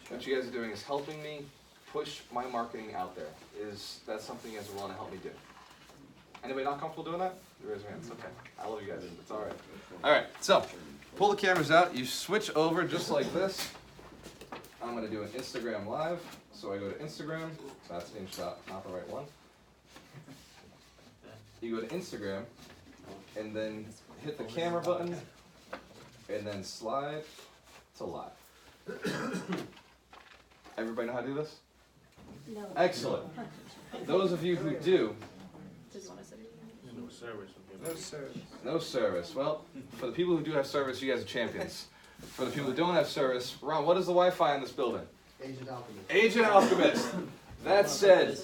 A: What you guys are doing is helping me push my marketing out there. Is that something you guys are willing to help me do? Anybody not comfortable doing that? Raise your hands. Okay. I love you guys. It's all right. All right. So, pull the cameras out. You switch over just like this. I'm going to do an Instagram live. So I go to Instagram. So that's InShot, not the right one. You go to Instagram, and then hit the camera button, and then slide to live. Everybody know how to do this?
I: No.
A: Excellent. Those of you who do,
C: No service.
B: No, sir.
A: no service. Well, for the people who do have service, you guys are champions. For the people who don't have service, Ron, what is the Wi-Fi in this building?
D: Agent Alchemist.
A: Agent Alchemist. That said,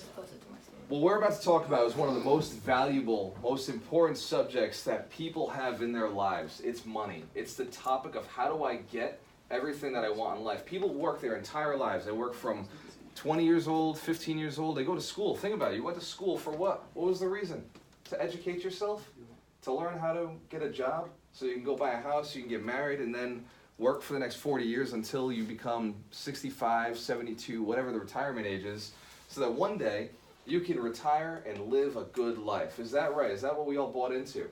A: what we're about to talk about is one of the most valuable, most important subjects that people have in their lives. It's money. It's the topic of how do I get everything that I want in life. People work their entire lives. They work from 20 years old, 15 years old. They go to school. Think about it. You went to school for what? What was the reason? To educate yourself? To learn how to get a job? So you can go buy a house, you can get married, and then work for the next 40 years until you become 65, 72, whatever the retirement age is, so that one day you can retire and live a good life. Is that right? Is that what we all bought into?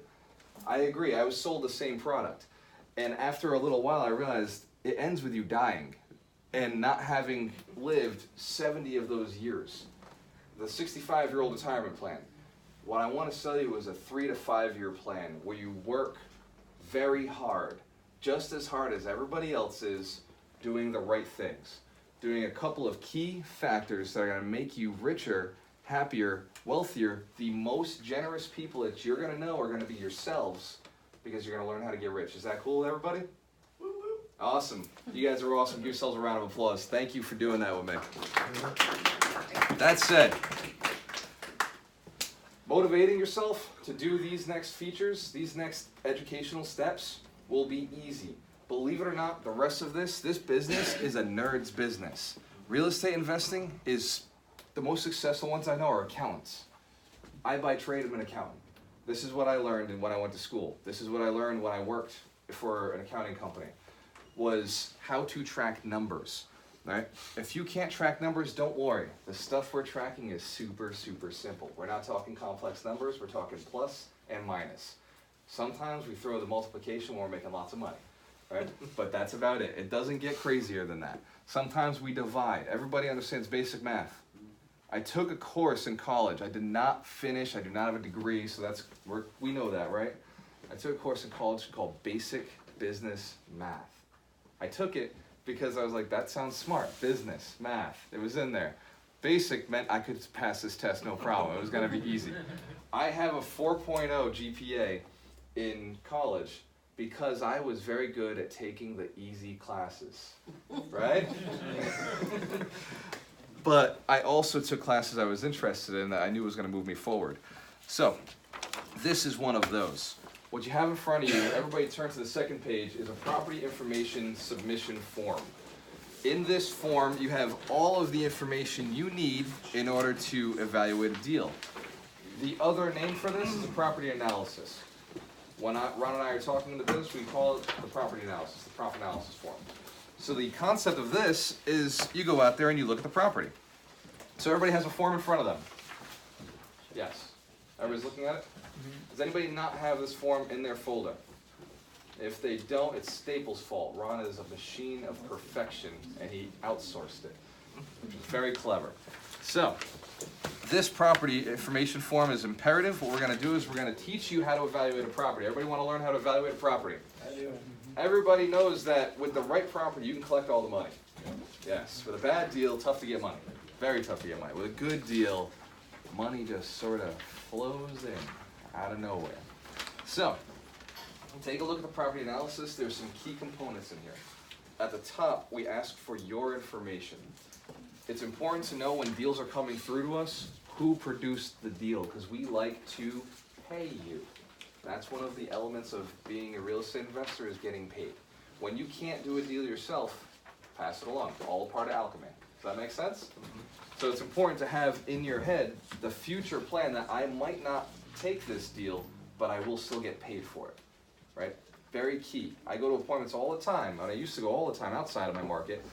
A: I agree. I was sold the same product. And after a little while, I realized it ends with you dying and not having lived 70 of those years. The 65-year-old retirement plan. What I want to sell you is a 3 to 5 year plan where you work very hard, just as hard as everybody else is, doing the right things. Doing a couple of key factors that are going to make you richer, happier, wealthier. The most generous people that you're going to know are going to be yourselves, because you're going to learn how to get rich. Is that cool, everybody? Awesome. You guys are awesome. Give yourselves a round of applause. Thank you for doing that with me. That said, motivating yourself to do these next features, these next educational steps, will be easy. Believe it or not, the rest of this business is a nerd's business. Real estate investing is, the most successful ones I know are accountants. I by trade am an accountant. This is what I learned when I went to school. This is what I learned when I worked for an accounting company, was how to track numbers. Right? If you can't track numbers, don't worry. The stuff we're tracking is super, super simple. We're not talking complex numbers, we're talking plus and minus. Sometimes we throw the multiplication when we're making lots of money, right? But that's about it. It doesn't get crazier than that. Sometimes we divide. Everybody understands basic math. I took a course in college. I did not finish, I do not have a degree, so we know that, right? I took a course in college called Basic Business Math. I took it because I was like, that sounds smart. Business, math, it was in there. Basic meant I could pass this test, no problem. It was gonna be easy. I have a 4.0 GPA in college because I was very good at taking the easy classes, right? But I also took classes I was interested in that I knew was gonna move me forward. So, this is one of those. What you have in front of you, everybody turn to the second page, is a property information submission form. In this form, you have all of the information you need in order to evaluate a deal. The other name for this is a property analysis. When Ron and I are talking into this, we call it the property analysis, the profit analysis form. So the concept of this is you go out there and you look at the property. So everybody has a form in front of them. Yes. Everybody's looking at it? Does anybody not have this form in their folder? If they don't, it's Staples' fault. Ron is a machine of perfection, and he outsourced it, which is very clever. So, this property information form is imperative. What we're going to do is we're going to teach you how to evaluate a property. Everybody want to learn how to evaluate a property?
B: I do.
A: Everybody knows that with the right property, you can collect all the money. Yes, with a bad deal, tough to get money. Very tough to get money. With a good deal, money just sort of flows in out of nowhere. So, take a look at the property analysis. There's some key components in here. At the top, we ask for your information. It's important to know when deals are coming through to us, who produced the deal, because we like to pay you. That's one of the elements of being a real estate investor, is getting paid. When you can't do a deal yourself, pass it along. All part of alchemy. Does that make sense? So it's important to have in your head the future plan that I might not take this deal, but I will still get paid for it, right? Very key. I go to appointments all the time, and I used to go all the time outside of my market,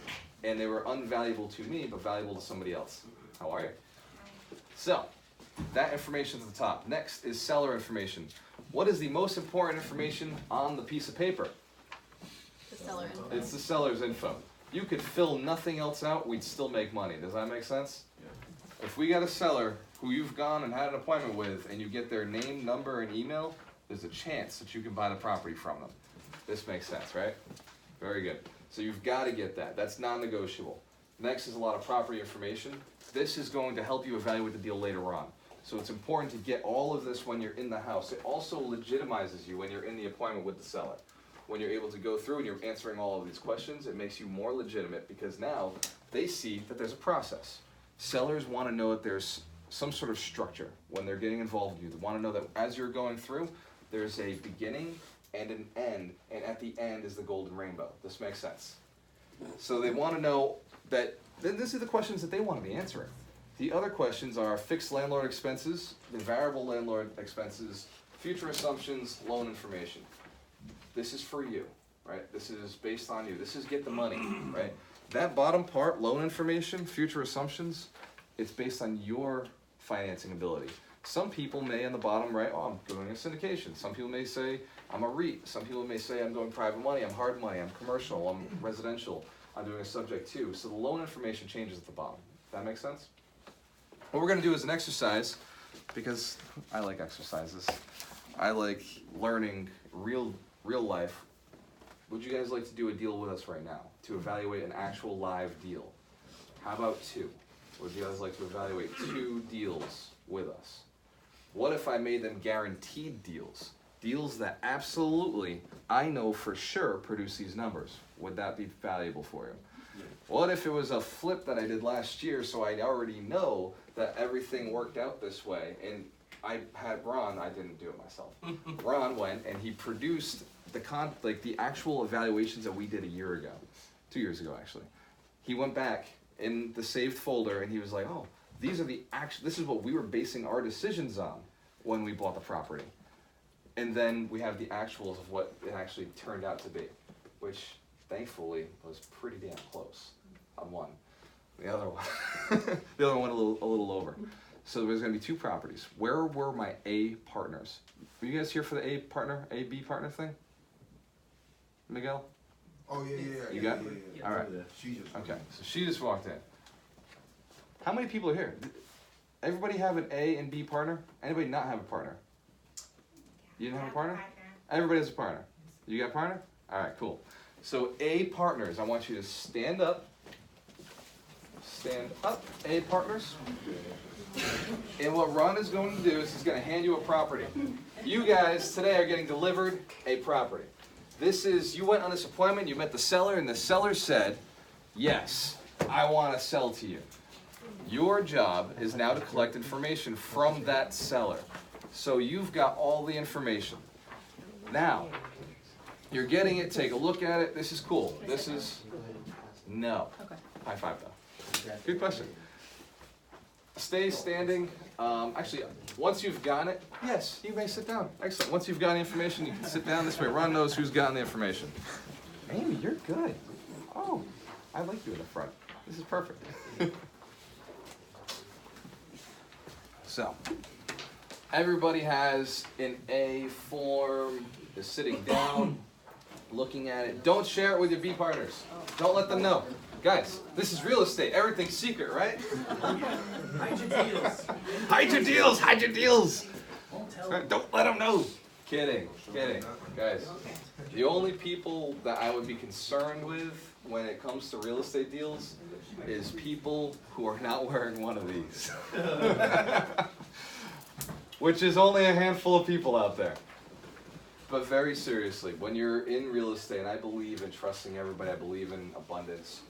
A: and they were unvaluable to me, but valuable to somebody else. How are you? So, that information's at the top. Next is seller information. What is the most important information on the piece of paper?
E: The seller info.
A: It's the seller's info. You could fill nothing else out, we'd still make money. Does that make sense? Yeah. If we got a seller who you've gone and had an appointment with, and you get their name, number, and email, there's a chance that you can buy the property from them. This makes sense, right? Very good. So you've got to get that. That's non-negotiable. Next is a lot of property information. This is going to help you evaluate the deal later on. So it's important to get all of this when you're in the house. It also legitimizes you when you're in the appointment with the seller. When you're able to go through and you're answering all of these questions, it makes you more legitimate, because now they see that there's a process. Sellers want to know that there's some sort of structure when they're getting involved with you. They want to know that as you're going through, there's a beginning and an end, and at the end is the golden rainbow. This makes sense. So they want to know that, these are the questions that they want to be answering. The other questions are fixed landlord expenses, the variable landlord expenses, future assumptions, loan information. This is for you, right? This is based on you. This is get the money, right? That bottom part, loan information, future assumptions, it's based on your financing ability. Some people may on the bottom write, oh, I'm doing a syndication. Some people may say, I'm a REIT. Some people may say, I'm doing private money, I'm hard money, I'm commercial, I'm residential, I'm doing a subject to. So the loan information changes at the bottom. That makes sense? What we're gonna do is an exercise, because I like exercises. I like learning real life. Would you guys like to do a deal with us right now to evaluate an actual live deal? How about two? Would you guys like to evaluate 2 deals with us? What if I made them guaranteed deals? Deals that absolutely, I know for sure, produce these numbers. Would that be valuable for you? Yeah. What if it was a flip that I did last year, so I already know that everything worked out this way, and I had Ron, I didn't do it myself. Ron went and he produced the actual evaluations that we did a year ago, 2 years ago actually. He went back in the saved folder and he was like, oh, these are this is what we were basing our decisions on when we bought the property. And then we have the actuals of what it actually turned out to be, which thankfully was pretty damn close on one. The other one went a little over. So there's going to be 2 properties. Where were my A partners? Were you guys here for the A B partner thing? Miguel?
J: Oh, yeah.
A: You got it?
J: Yeah.
A: All right. Okay, so she just walked in. How many people are here? Everybody have an A and B partner? Anybody not have a partner? You didn't have a partner? Everybody has a partner. You got a partner? All right, cool. So A partners, I want you to stand up. Stand up, A partners. And what Ron is going to do is he's going to hand you a property. You guys today are getting delivered a property. This is, you went on this appointment, you met the seller, and the seller said, yes, I want to sell to you. Your job is now to collect information from that seller. So you've got all the information. Now, you're getting it, take a look at it. This is cool. This is, no.
E: Okay.
A: High five though. Good question. Stay standing. Actually, once you've gotten it, yes, you may sit down. Excellent. Once you've gotten the information, you can sit down this way. Ron knows who's gotten the information. Amy, you're good. Oh, I like you in the front. This is perfect. So, everybody has an A form, is sitting down, looking at it. Don't share it with your B partners. Don't let them know. Guys, this is real estate. Everything's secret, right?
F: Hide your deals.
A: Hide your deals. Hide your deals.
F: Won't tell them.
A: Don't let them know. Kidding, guys. The only people that I would be concerned with when it comes to real estate deals is people who are not wearing one of these. Which is only a handful of people out there. But very seriously, when you're in real estate, and I believe in trusting everybody, I believe in abundance,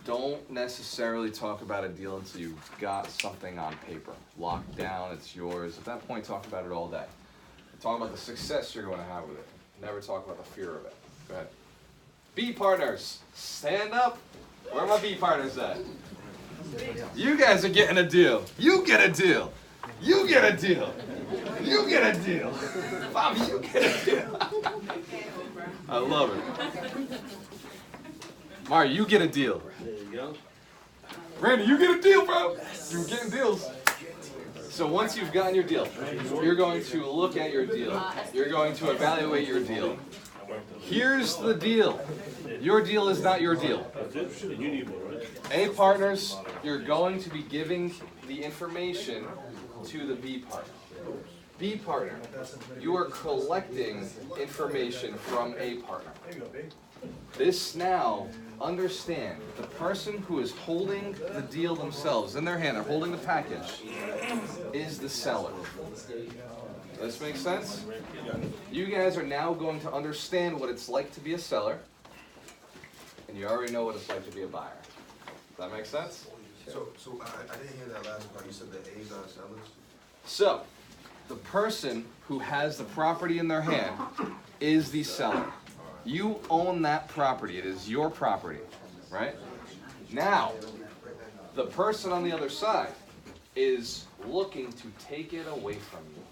A: don't necessarily talk about a deal until you've got something on paper. Locked down, it's yours. At that point, talk about it all day. Talk about the success you're going to have with it. Never talk about the fear of it. Go ahead. B partners, stand up. Where are my B partners at? You guys are getting a deal. You get a deal. You get a deal. You get a deal. Bobby, you get a deal. I love it. Mario, you get a deal.
C: There you go.
A: Randy, you get a deal, bro. You're getting deals. So once you've gotten your deal, you're going to look at your deal. You're going to evaluate your deal. Here's the deal. Your deal is not your deal.
C: That's it? And you need more, right?
A: A partners, you're going to be giving the information to the B partner. B partner, you are collecting information from A partner. This now, understand, the person who is holding the deal themselves in their hand, they're holding the package, is the seller. Does this make sense? You guys are now going to understand what it's like to be a seller, and you already know what it's like to be a buyer. Does that make sense?
J: So I didn't hear that last part. You said the A's are sellers?
A: So, the person who has the property in their hand is the seller. You own that property. It is your property, right? Now, the person on the other side is looking to take it away from you.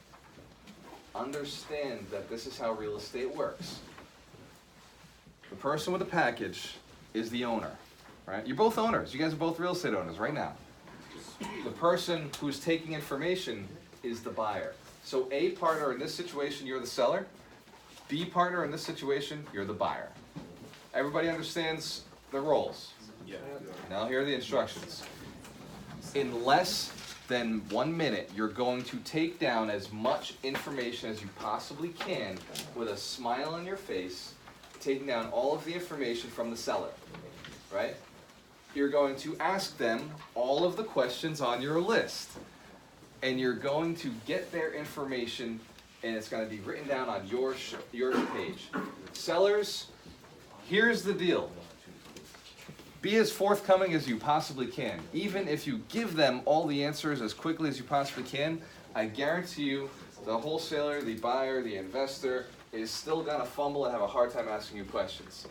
A: Understand that this is how real estate works. The person with the package is the owner, right? You're both owners. You guys are both real estate owners right now. The person who's taking information is the buyer. So A partner in this situation, you're the seller. B partner in this situation, you're the buyer. Everybody understands the roles?
C: Yeah.
A: Now here are the instructions. In less than 1 minute, you're going to take down as much information as you possibly can with a smile on your face, taking down all of the information from the seller, right? You're going to ask them all of the questions on your list, and you're going to get their information, and it's going to be written down on your page. Sellers, here's the deal. Be as forthcoming as you possibly can. Even if you give them all the answers as quickly as you possibly can, I guarantee you the wholesaler, the buyer, the investor is still going to fumble and have a hard time asking you questions.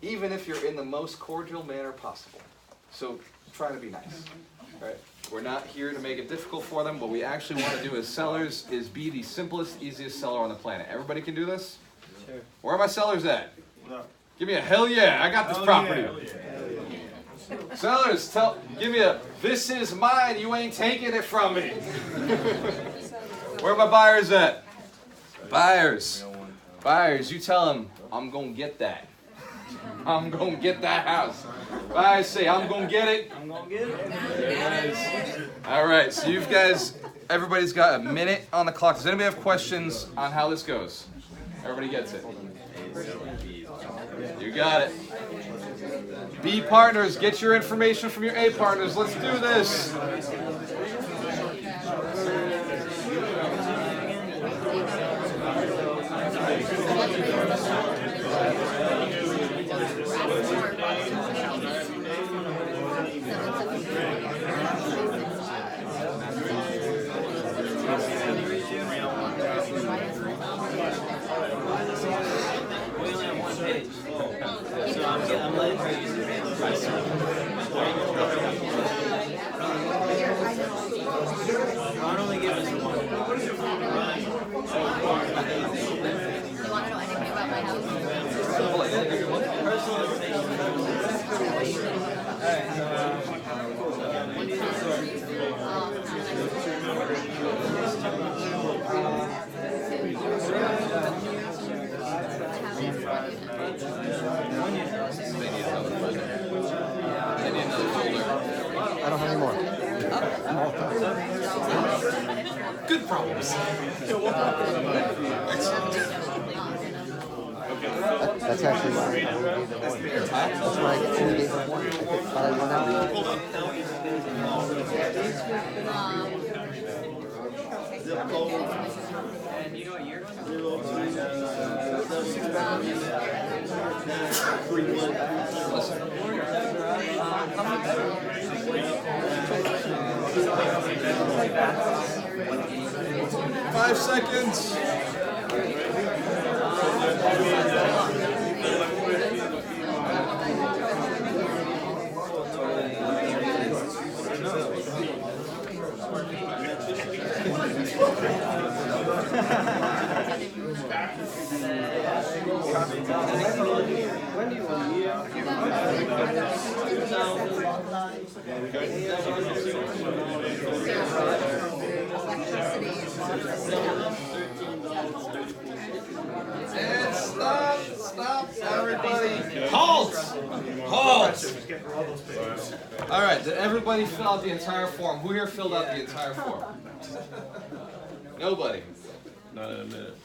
A: Even if you're in the most cordial manner possible. So try to be nice. Right? We're not here to make it difficult for them. What we actually want to do as sellers is be the simplest, easiest seller on the planet. Everybody can do this?
B: Sure.
A: Where are my sellers at? Give me a hell yeah, I got this property. Sellers, give me a, this is mine, you ain't taking it from me. Where are my buyers at? Buyers, you tell them, I'm going to get that. I'm going to get that house. Buyers say, I'm going to get it.
B: I'm gonna get it.
A: All right, so you guys, everybody's got a minute on the clock. Does anybody have questions on how this goes? Everybody gets it. You got it. B partners, get your information from your A partners. Let's do this.
B: We only have one page. So I'm letting her use the page. I'll only give us one.
E: You want to know anything about my house?
B: Personal information. Alright, when do you need to start?
J: I don't have any more.
A: Good problems.
D: That's actually why I only gave them one. That's why I only gave them one. I thought I won everything.
B: And you know what year?
A: Five seconds. And stop, everybody. Halt! Halt! All right, did everybody fill out the entire form? Who here filled out the entire form? Nobody.
C: Not in a minute.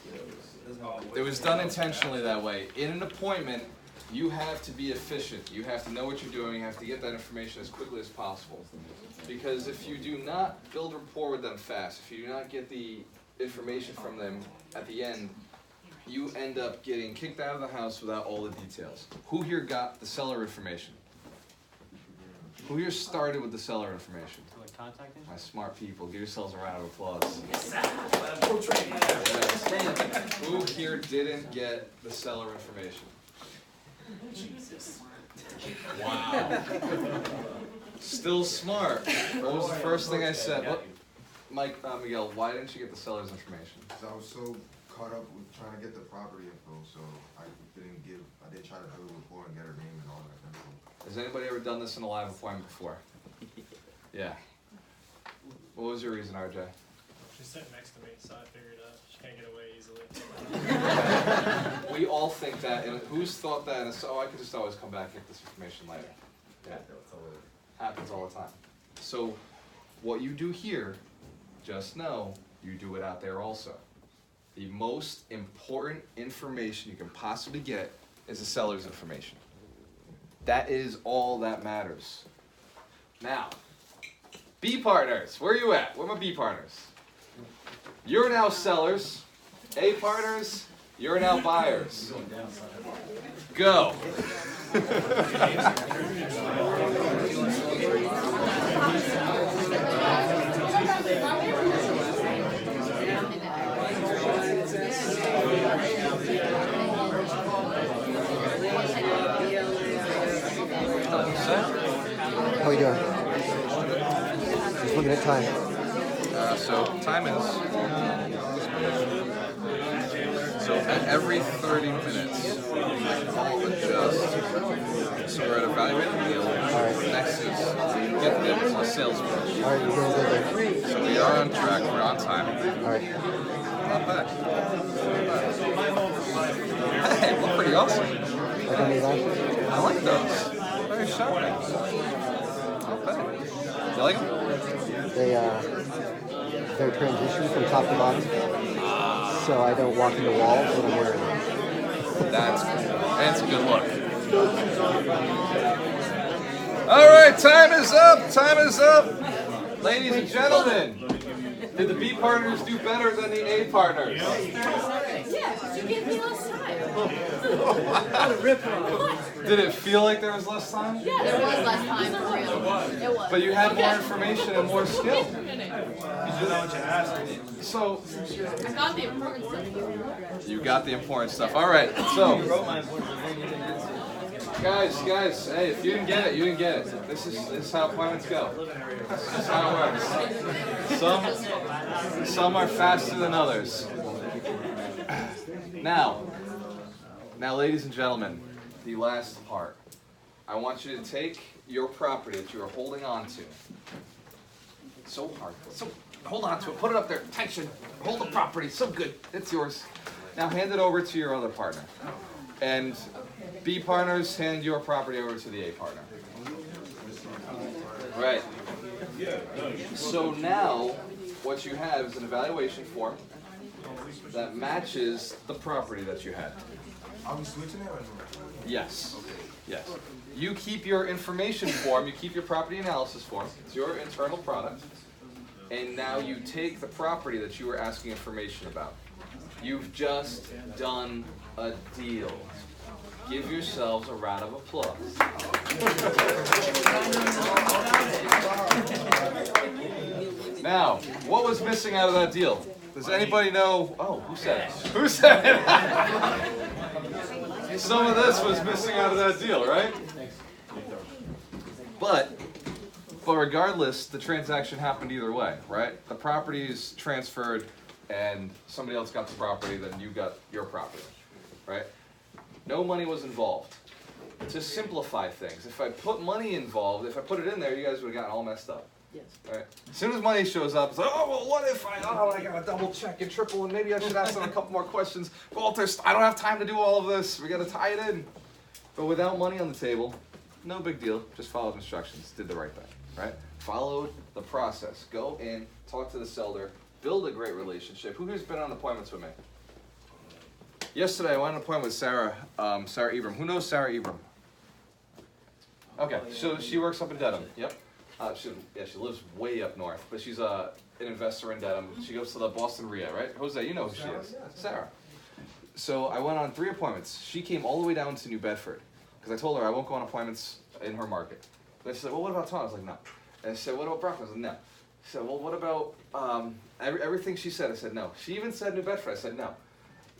A: It was done intentionally that way. In an appointment, you have to be efficient. You have to know what you're doing. You have to get that information as quickly as possible. Because if you do not build rapport with them fast, if you do not get the information from them at the end, you end up getting kicked out of the house without all the details. Who here got the seller information? Who here started with the seller information?
B: Like contacting?
A: My smart people, give yourselves a round of applause. Yes. Who here didn't get the seller information? Wow. Still smart. What was the first thing I said? What? Miguel, why didn't you get the seller's information?
J: Because I was so caught up with trying to get the property info, so I didn't try to build rapport and get her name and all that info.
A: Has anybody ever done this in a live appointment before? Yeah. What was your reason, RJ?
F: She's sitting next to me, so I figured she can't get away easily.
A: We all think that, and who's thought that, and so I could just always come back and get this information later. Yeah. Happens all the time. So, what you do here, just know, you do it out there also. The most important information you can possibly get is the seller's information. That is all that matters. Now, B partners, where are you at? Where are my B partners? You're now sellers. A partners, you're now buyers. Go.
D: How are you doing? Just looking at time.
A: So time is, so at every 30 minutes, I'll adjust. So we're at evaluate the deal.
D: Alright.
A: Next is get the sales pitch.
D: Alright, you're doing good there.
A: So we are on track, we're on time.
D: Alright.
A: Not bad. Hey, look pretty awesome.
D: Like on the lashes?
A: I like those. Very sharp. Not bad. You like them?
D: They transition from top to bottom, so I don't walk into walls when I'm wearing them.
A: That's a good look. All right, time is up. Time is up. Ladies and gentlemen, did the B partners do better than the A partners?
E: Yes, you gave me less time.
A: Did it feel like there was less time?
E: Yeah, there was less time for real. It was.
A: But you had more information and more skill.
F: You know what you asked.
A: So
E: I got the important stuff.
A: you got the important stuff. All right. So guys, hey, if you didn't get it, you didn't get it. This is how appointments go. This is how it works. Some are faster than others. Now, ladies and gentlemen, the last part. I want you to take your property that you are holding on to. So hard. So hold on to it. Put it up there. Tension. Hold the property. So good. It's yours. Now hand it over to your other partner. And B partners, hand your property over to the A partner. Right. So now, what you have is an evaluation form. that matches the property that you had.
J: Are we switching it or no?
A: Yes. Yes. You keep your information form, you keep your property analysis form, it's your internal product, and now you take the property that you were asking information about. You've just done a deal. Give yourselves a round of applause. Now, what was missing out of that deal? Does anybody know? Oh, who said it? Who said it? Some of this was missing out of that deal, right? But regardless, the transaction happened either way, right? The property's transferred and somebody else got the property, then you got your property, right? No money was involved. To simplify things, if I put money involved, if I put it in there, you guys would have gotten all messed up.
B: Yes.
A: Right? As soon as money shows up, it's like, oh, well, what if I gotta double check and triple, and maybe I should ask them a couple more questions. Walter, I don't have time to do all of this. We gotta tie it in. But without money on the table, no big deal. Just followed instructions, did the right thing, right? Followed the process. Go in, talk to the seller, build a great relationship. Who here's been on appointments with me? Yesterday, I went on an appointment with Sarah Ebram. Who knows Sarah Ebram? Okay, so she works up in Dedham. Yep. She lives way up north, but she's an investor in Dedham. She goes to the Boston RIA, right? Jose, you know who she is. Sarah. So I went on 3 appointments. She came all the way down to New Bedford because I told her I won't go on appointments in her market. Then she said, well, what about Taunton? I was like, no. And she said, what about Brockton? I was like, no. She said, well, what about everything she said? I said, no. She even said New Bedford. I said, no.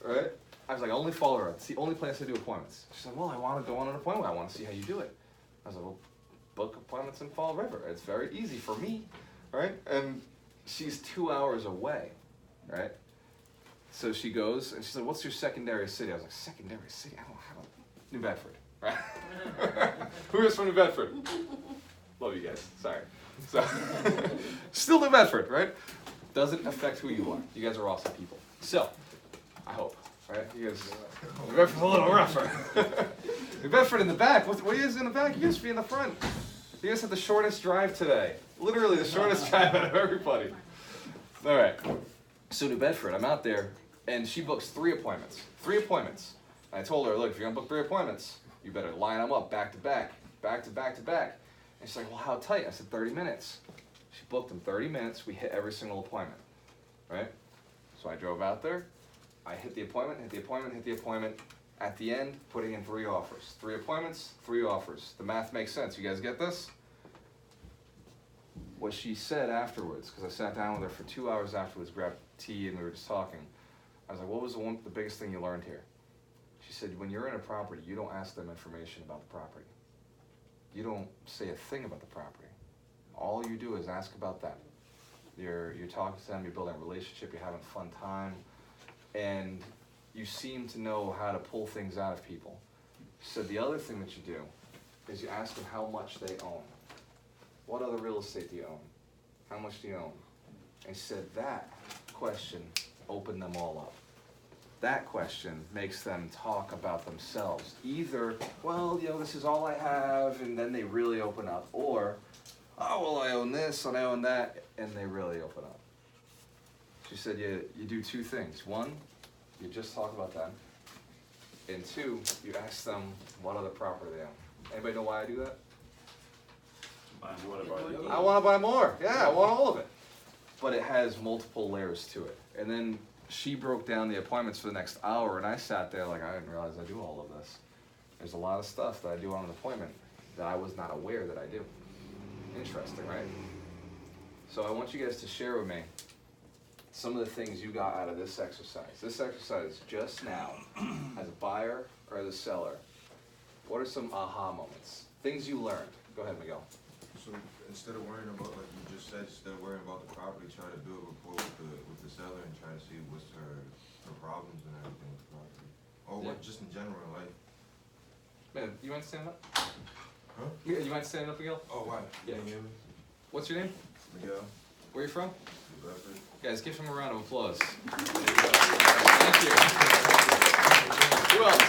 A: Right? I was like, I only follow her. It's the only place I do appointments. She said, well, I want to go on an appointment. I want to see how you do it. I was like, well, book appointments in Fall River. It's very easy for me, right? And she's 2 hours away, right? So she goes, and she said, what's your secondary city? I was like, secondary city? I don't have a... New Bedford, right? Who is from New Bedford? Love you guys, sorry. So, still New Bedford, right? Doesn't affect who you are. You guys are awesome people. So, I hope, right? You guys, New Bedford's a little rougher. New Bedford in the back. What are you guys in the back? You guys should be in the front. You guys have the shortest drive today. Literally the shortest drive out of everybody. All right. So New Bedford, I'm out there, and she books 3 appointments. 3 appointments. And I told her, look, if you're gonna book 3 appointments, you better line them up back to back, back to back to back. And she's like, well, how tight? I said, 30 minutes. She booked them 30 minutes. We hit every single appointment, right? So I drove out there. I hit the appointment, hit the appointment, hit the appointment. At the end, putting in 3 offers. 3 appointments, 3 offers. The math makes sense. You guys get this? What she said afterwards, because I sat down with her for 2 hours afterwards, grabbed tea, and we were just talking. I was like, what was the biggest thing you learned here? She said, when you're in a property, you don't ask them information about the property. You don't say a thing about the property. All you do is ask about them. You're talking to them, you're building a relationship, you're having a fun time, and you seem to know how to pull things out of people. She said the other thing that you do is you ask them how much they own. What other real estate do you own? How much do you own? And she said that question opened them all up. That question makes them talk about themselves. Either, well, you know, this is all I have, and then they really open up, or, oh, well, I own this and I own that, and they really open up. She said you do 2 things. 1, you just talk about them, and 2, you ask them what other property they own. Anybody know why I do that? I want to buy more. Yeah, I want all of it. But it has multiple layers to it. And then she broke down the appointments for the next hour, and I sat there like I didn't realize I do all of this. There's a lot of stuff that I do on an appointment that I was not aware that I do. Interesting, right? So I want you guys to share with me some of the things you got out of this exercise. This exercise just now, as a buyer or as a seller, what are some aha moments? Things you learned. Go ahead, Miguel.
J: So instead of worrying about, like you just said, instead of worrying about the property, try to build rapport with the seller and try to see what's her problems and everything with the property. Or what, just in general in life.
A: Man, you mind standing up?
J: Huh?
A: You mind standing up, Miguel?
J: Oh, why?
A: Yeah.
J: Can you hear me?
A: What's your name?
J: Miguel.
A: Where are you from?
J: New Bedford.
A: Guys, give him a round of applause. Thank you. Who else?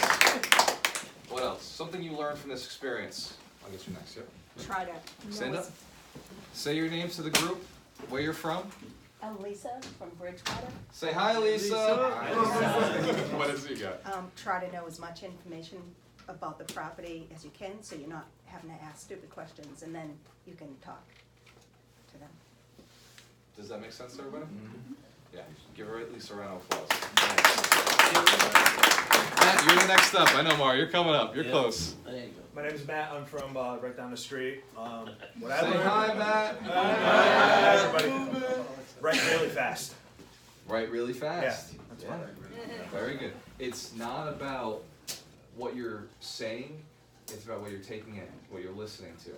A: What else? Something you learned from this experience. I'll get you next, yep.
I: Try to.
A: Stand up. Say your names to the group, where you're from,
I: I'm Lisa from Bridgewater.
A: Say hi, Lisa. What is it you got?
I: Try to know as much information about the property as you can, so you're not having to ask stupid questions, and then you can talk to them.
A: Does that make sense to everybody? Yeah, give her at least a round of applause. Matt, you're the next up. I know, Mario, you're coming up. You're close.
B: There you go.
K: My name is Matt. I'm from right down the street. What I
A: Say
K: learned-
A: hi, Matt.
K: Hi, everybody. Write really fast.
A: Write really fast.
K: Yeah, that's
A: Yeah.
K: fine.
A: Very good. It's not about what you're saying, it's about what you're taking in, what you're listening to.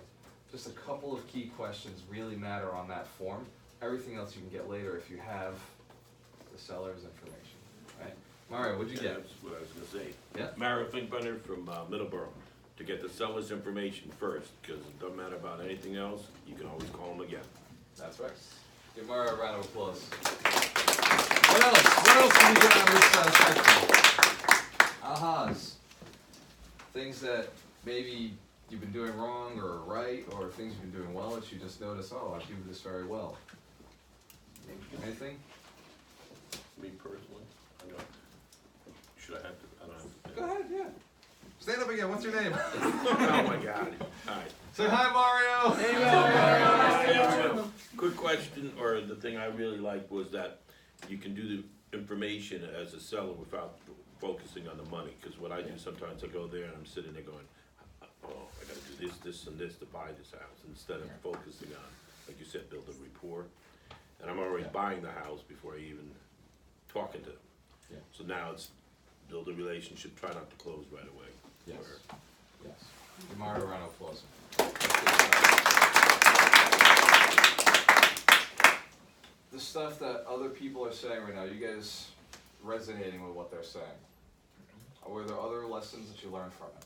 A: Just a couple of key questions really matter on that form. Everything else you can get later if you have the seller's information, right? Mario, what'd you get?
C: That's what I was gonna say.
A: Yeah.
C: Mario Finkbeiner from Middleborough. To get the seller's information first, because it doesn't matter about anything else, you can always call them again.
A: That's right. Give Mario a round of applause. What else? What else can we get on this section? Ahas. Things that maybe you've been doing wrong or right, or things you've been doing well that you just notice, oh, I do this very well. Anything?
C: Me personally, I don't, should I have to, I don't have to.
A: Go ahead, yeah. Stand up again, what's your name?
C: Oh my God, hi.
A: Say hi, Mario! Hey,
C: Good question, or the thing I really liked was that you can do the information as a seller without focusing on the money, because what I do sometimes I go there and I'm sitting there going, oh, I gotta do this, this and this to buy this house, instead of focusing on, like you said, build a rapport. And I'm already buying the house before I even talking to them.
A: Yeah.
C: So now it's build a relationship, try not to close right away.
A: Yes.
C: Or-
A: Yes. Give Mario a round of applause. The stuff that other people are saying right now, you guys resonating with what they're saying? Or were there other lessons that you learned from it?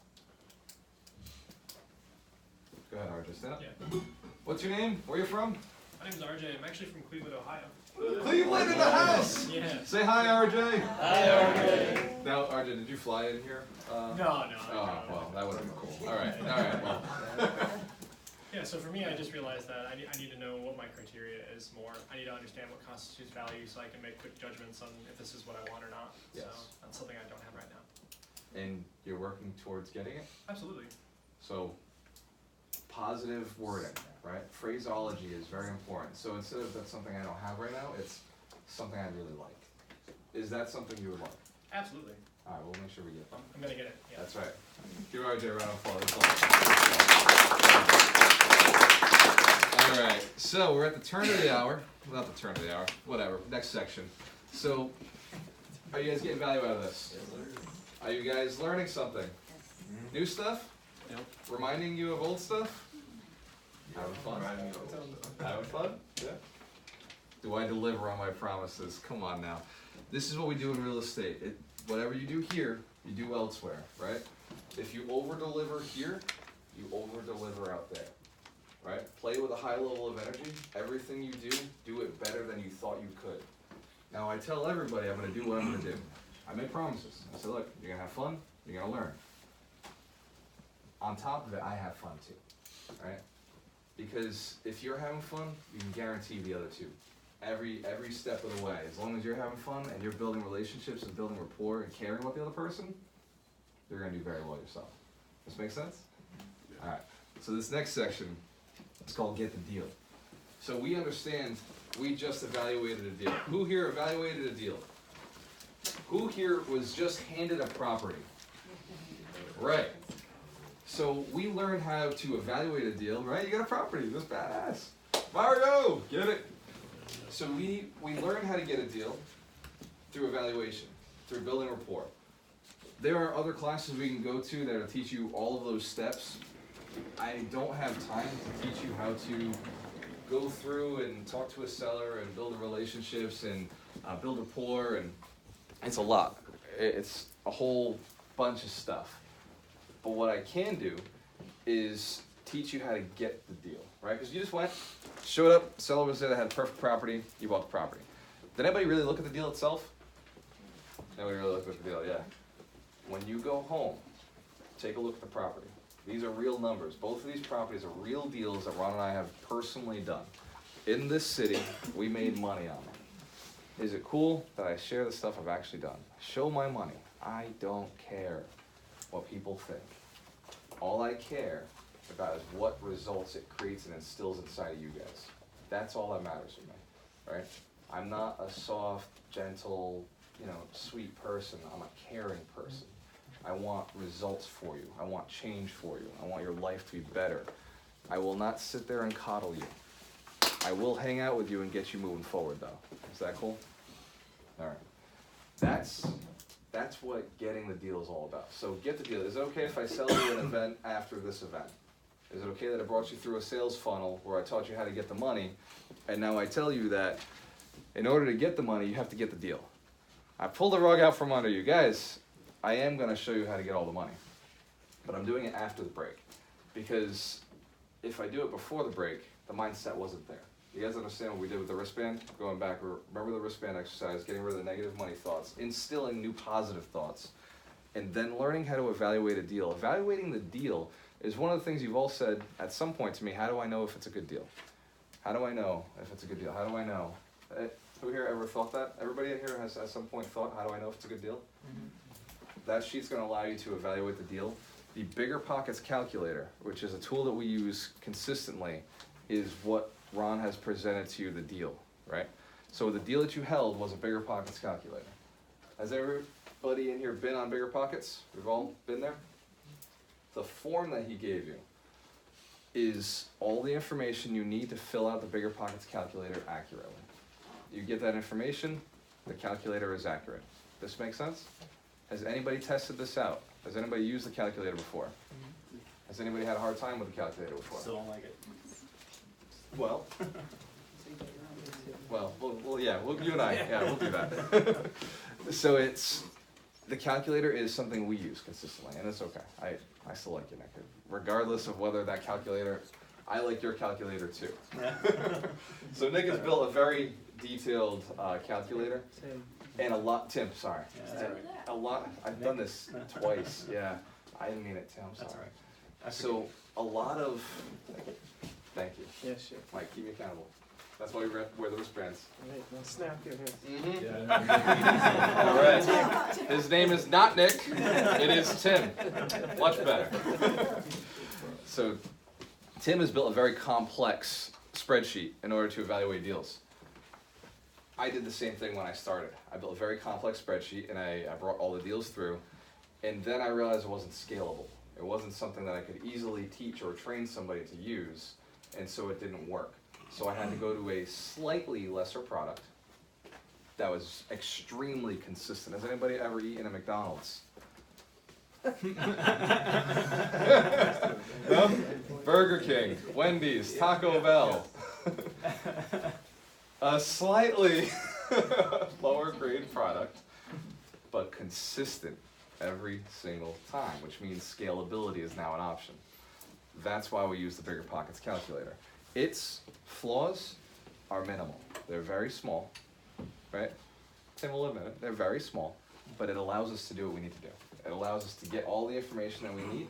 A: Go ahead, RJ, stand up.
F: Yeah.
A: What's your name? Where you from?
F: My name's RJ. I'm actually from Cleveland, Ohio.
A: Cleveland in the house!
F: Yeah.
A: Say hi, RJ.
B: Hi, RJ.
A: Now, RJ, did you fly in here?
F: No.
A: Oh, well, that would have been cool. All right, well.
F: Yeah, so for me, I just realized that I need to know what my criteria is more. I need to understand what constitutes value so I can make quick judgments on if this is what I want or not.
A: Yes.
F: So that's something I don't have right now.
A: And you're working towards getting it?
F: Absolutely.
A: So, positive wording, right? Phraseology is very important. So instead of that's something I don't have right now, it's something I really like. Is that something you would like?
F: Absolutely.
A: All right, we'll make sure we get that.
F: I'm gonna get it. Yeah.
A: That's right. Give RJ a round of applause. All right, so we're at the turn of the hour. Not the turn of the hour, whatever, next section. So, are you guys getting value out of this? Are you guys learning something? New stuff?
G: Yep.
A: Reminding you of old stuff? Having fun?
J: Remind me of old stuff.
A: Having fun? Yeah. Do I deliver on my promises? Come on now. This is what we do in real estate. Whatever you do here, you do elsewhere, right? If you over-deliver here, you over-deliver out there, right? Play with a high level of energy. Everything you do it better than you thought you could. Now I tell everybody I'm gonna do what I'm gonna do. I make promises. I say, look, you're gonna have fun, you're gonna learn. On top of it, I have fun too, right? Because if you're having fun, you can guarantee the other two. Every step of the way, as long as you're having fun and you're building relationships and building rapport and caring about the other person, you're gonna do very well yourself. This make sense? All right, so this next section is called Get the Deal. So we understand, we just evaluated a deal. Who here evaluated a deal? Who here was just handed a property? Right. So we learned how to evaluate a deal, right? You got a property, that's badass. Mario, get it? So we learned how to get a deal through evaluation, through building rapport. There are other classes we can go to that will teach you all of those steps. I don't have time to teach you how to go through and talk to a seller and build relationships and build rapport, and it's a lot. It's a whole bunch of stuff. But what I can do is teach you how to get the deal, right? Because you just went, showed up, seller was there that had perfect property, you bought the property. Did anybody really look at the deal itself? Nobody really looked at the deal, yeah. When you go home, take a look at the property. These are real numbers. Both of these properties are real deals that Ron and I have personally done. in this city, we made money on it. Is it cool that I share the stuff I've actually done? Show my money. I don't care what people think. All I care about is what results it creates and instills inside of you guys. That's all that matters to me, right? I'm not a soft, gentle, sweet person. I'm a caring person. I want results for you. I want change for you. I want your life to be better. I will not sit there and coddle you. I will hang out with you and get you moving forward, though. Is that cool? All right. That's what getting the deal is all about. So get the deal. Is it okay if I sell you an event after this event? Is it okay that I brought you through a sales funnel where I taught you how to get the money, and now I tell you that in order to get the money, you have to get the deal? I pulled the rug out from under you. Guys, I am going to show you how to get all the money, but I'm doing it after the break, because if I do it before the break, the mindset wasn't there. You guys understand what we did with the wristband? Going back, remember the wristband exercise, getting rid of the negative money thoughts, instilling new positive thoughts, and then learning how to evaluate a deal. Evaluating the deal is one of the things you've all said at some point to me. How do I know if it's a good deal? How do I know if it's a good deal? How do I know? Who here ever thought that? Everybody in here has at some point thought, how do I know if it's a good deal? Mm-hmm. That sheet's going to allow you to evaluate the deal. The Bigger Pockets calculator, which is a tool that we use consistently, is what Ron has presented to you, the deal, right? So the deal that you held was a Bigger Pockets calculator. Has everybody in here been on Bigger Pockets? We've all been there? The form that he gave you is all the information you need to fill out the Bigger Pockets calculator accurately. You get that information, the calculator is accurate. This makes sense? Has anybody tested this out? Has anybody used the calculator before? Has anybody had a hard time with the calculator before?
B: Still don't like it.
A: Well, yeah, you and I, we'll do that. So the calculator is something we use consistently, and it's okay. I still like you, Nick. Regardless of whether that calculator, I like your calculator too. So Nick has built a very detailed calculator, and Tim, sorry. A lot, I've done this twice, yeah. I didn't mean it, Tim, I'm sorry. So a lot of, thank you.
D: Yeah, sure.
A: Mike, keep me accountable. That's why we wear the wristbands.
D: Right, now snap your hands.
A: Mm-hmm. All right. His name is not Nick. It is Tim. Much better. So Tim has built a very complex spreadsheet in order to evaluate deals. I did the same thing when I started. I built a very complex spreadsheet, and I brought all the deals through, and then I realized it wasn't scalable. It wasn't something that I could easily teach or train somebody to use, and so it didn't work. So I had to go to a slightly lesser product that was extremely consistent. Has anybody ever eaten at McDonald's? No? Burger King, Wendy's, Taco Bell. A slightly lower grade product, but consistent every single time, which means scalability is now an option. That's why we use the Bigger Pockets calculator. Its flaws are minimal. They're very small, right? Tim will admit it. They're very small, but it allows us to do what we need to do. It allows us to get all the information that we need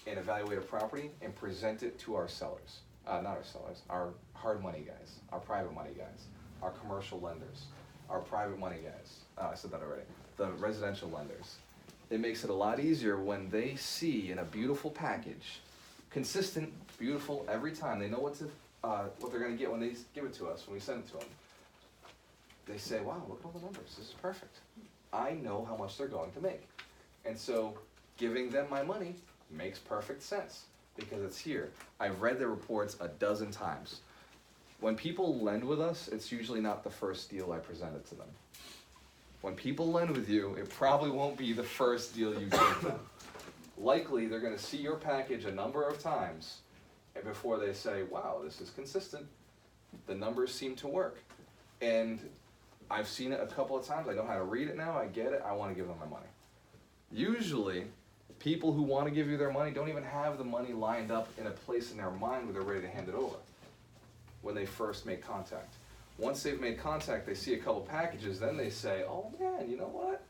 A: and evaluate a property and present it to our sellers. Not our sellers, our hard money guys, our private money guys, our commercial lenders, our private money guys. I said that already. The residential lenders. It makes it a lot easier when they see in a beautiful package, consistent, beautiful every time. They know what they're going to get when they give it to us, when we send it to them. They say, wow, look at all the numbers. This is perfect. I know how much they're going to make. And so giving them my money makes perfect sense because it's here. I've read their reports a dozen times. When people lend with us, it's usually not the first deal I presented to them. When people lend with you, it probably won't be the first deal you give them. Likely, they're going to see your package a number of times and before they say, wow, this is consistent. The numbers seem to work. And I've seen it a couple of times. I know how to read it now. I get it. I want to give them my money. Usually, people who want to give you their money don't even have the money lined up in a place in their mind where they're ready to hand it over when they first make contact. Once they've made contact, they see a couple packages, then they say, oh man, you know what?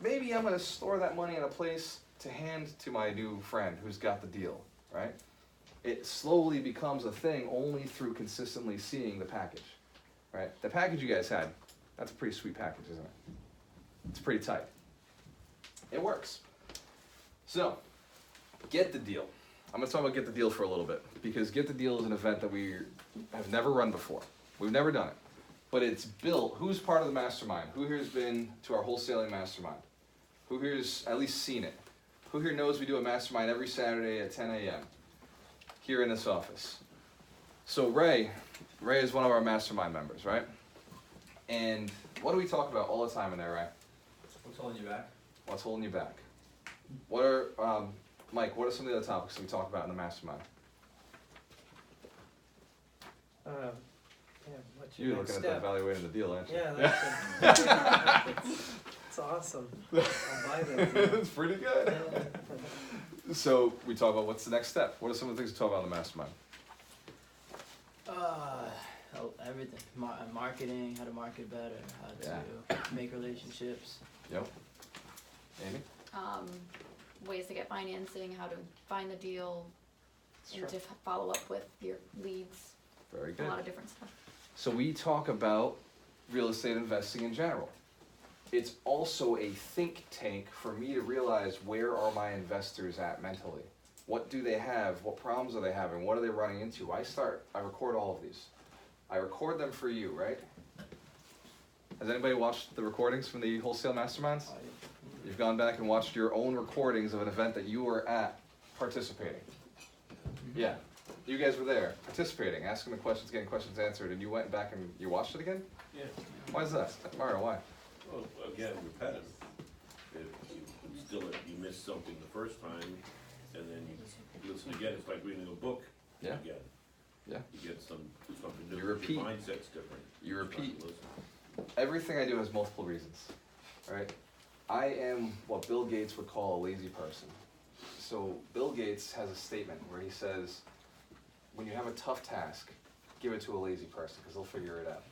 A: Maybe I'm going to store that money in a place to hand to my new friend who's got the deal, right? It slowly becomes a thing only through consistently seeing the package, right? The package you guys had, that's a pretty sweet package, isn't it? It's pretty tight. It works. So, Get the Deal. I'm gonna talk about Get the Deal for a little bit, because Get the Deal is an event that we have never run before. We've never done it. But it's built, who's part of the mastermind? Who here's been to our wholesaling mastermind? Who here's at least seen it? Who here knows we do a mastermind every Saturday at 10 a.m. here in this office? So Ray is one of our mastermind members, right? And what do we talk about all the time in there, Ray?
G: What's holding you back?
A: What's holding you back? What are, Mike, what are some of the other topics that we talk about in the mastermind?
B: What's
A: You're looking at the evaluating the deal, aren't you?
B: Yeah, it's awesome. I'll buy that.
A: It's pretty good. So we talk about what's the next step. What are some of the things we talk about in the mastermind?
B: Everything. Marketing, how to market better, how to make relationships.
A: Yep. Amy?
E: Ways to get financing, how to find the deal, and to follow up with your leads.
A: Very
E: A
A: good.
E: lot of different stuff.
A: So we talk about real estate investing in general. It's also a think tank for me to realize, where are my investors at mentally? What do they have? What problems are they having? What are they running into? I record all of these. I record them for you, right? Has anybody watched the recordings from the wholesale masterminds? You've gone back and watched your own recordings of an event that you were at participating. Yeah. You guys were there, participating, asking the questions, getting questions answered, and you went back and you watched it again?
C: Yeah.
A: Why is that? Mario, why?
C: Well, again, repetitive. If you miss something the first time, and then you listen again, it's like reading a book
A: Yeah.
C: again.
A: Yeah.
C: You get something new.
A: You repeat.
C: Your mindset's different.
A: You repeat.
C: Listen.
A: Everything I do has multiple reasons, right? I am what Bill Gates would call a lazy person. So Bill Gates has a statement where he says, when you have a tough task, give it to a lazy person, because they'll figure it out.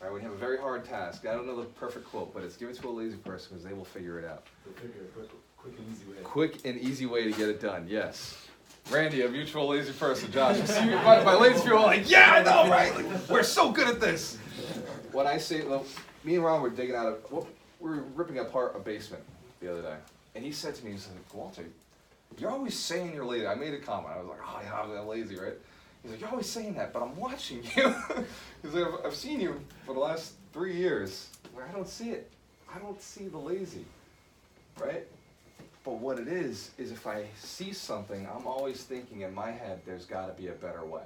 A: Right? When you have a very hard task, I don't know the perfect quote, but it's give it to a lazy person because they will figure it out.
G: They'll figure a quick and easy way.
A: Quick and easy way to get it done, yes. Randy, a mutual lazy person. Josh, you see me, my lazy people are like, yeah, I know, right? Like, we're so good at this. When I say, well, me and Ron were digging out of, well, we were ripping apart a basement the other day. And he said to me, he said, Walter, you're always saying you're lazy. I made a comment. I was like, oh yeah, I'm lazy, right? He's like, you're always saying that, but I'm watching you. He's like, I've seen you for the last 3 years. Where I don't see it. I don't see the lazy, right? But what it is if I see something, I'm always thinking in my head, there's got to be a better way.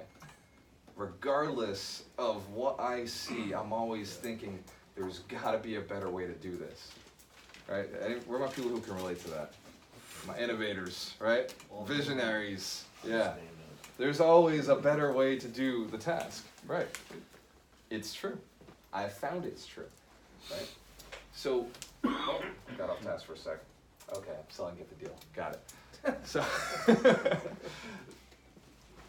A: Regardless of what I see, I'm always thinking, there's got to be a better way to do this, right? Where are my people who can relate to that? My innovators, right? Visionaries, yeah. There's always a better way to do the task, right? It's true. I found it's true, right? So, got off task for a sec. Okay, I'm selling Get the Deal. Got it.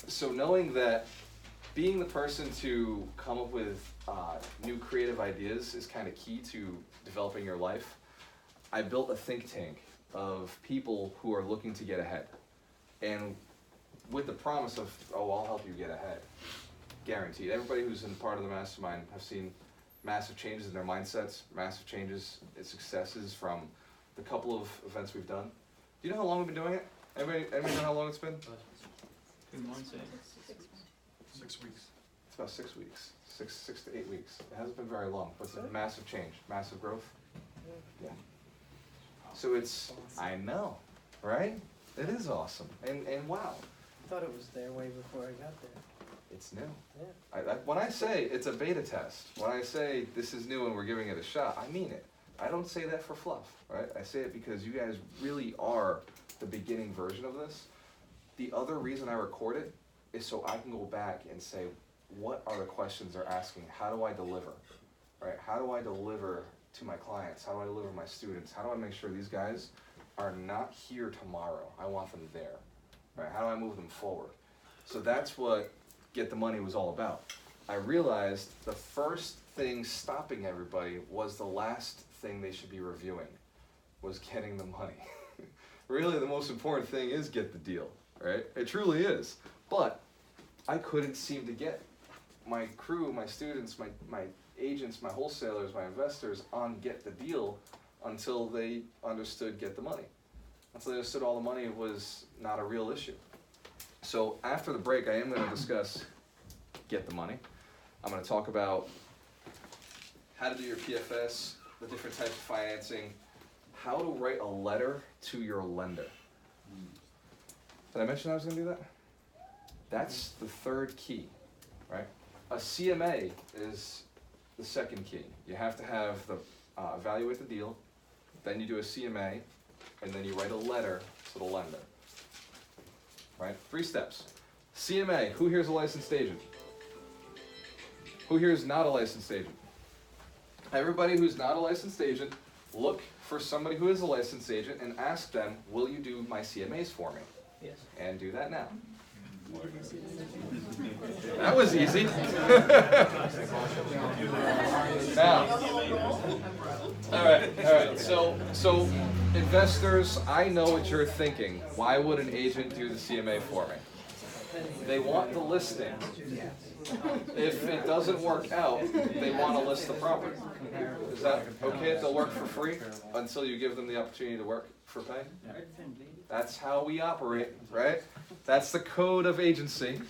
A: So knowing that being the person to come up with new creative ideas is kind of key to developing your life, I built a think tank of people who are looking to get ahead. And with the promise of, oh, I'll help you get ahead. Guaranteed. Everybody who's in part of the mastermind have seen massive changes in their mindsets, massive changes in successes from the couple of events we've done. Do you know how long we've been doing it? Anybody know how long it's been?
B: 2 months,
G: 6 weeks.
A: It's about 6 weeks, six to 8 weeks. It hasn't been very long, but it's a massive change, massive growth. Yeah. So it's, I know, right? It is awesome, and wow.
B: I thought it was there way before I got there.
A: It's new.
B: Yeah.
A: When I say it's a beta test, when I say this is new and we're giving it a shot, I mean it. I don't say that for fluff, right? I say it because you guys really are the beginning version of this. The other reason I record it is so I can go back and say, what are the questions they're asking? How do I deliver, right? How do I deliver to my clients? How do I deliver to my students? How do I make sure these guys are not here tomorrow? I want them there, right? How do I move them forward? So that's what Get the Money was all about. I realized the first thing stopping everybody was the last thing they should be reviewing, was getting the money. Really, the most important thing is get the deal, right? It truly is. But I couldn't seem to get my crew, my students, my agents, my wholesalers, my investors on get the deal until they understood get the money. Until they understood all the money was not a real issue. So after the break, I am going to discuss get the money. I'm going to talk about how to do your PFS, the different types of financing, how to write a letter to your lender. Did I mention I was going to do that? That's the third key, right? A CMA is the second key. You have to have the evaluate the deal, then you do a CMA, and then you write a letter to the lender. Right? 3 steps. CMA, who here is a licensed agent? Who here is not a licensed agent? Everybody who's not a licensed agent, look for somebody who is a licensed agent and ask them, will you do my CMAs for me?
B: Yes.
A: And do that now. That was easy. Now, all right. So investors, I know what you're thinking. Why would an agent do the CMA for me? They want the listing. If it doesn't work out, they want to list the property. Is that okay if they'll work for free until you give them the opportunity to work for pay? That's how we operate, right? That's the code of agency,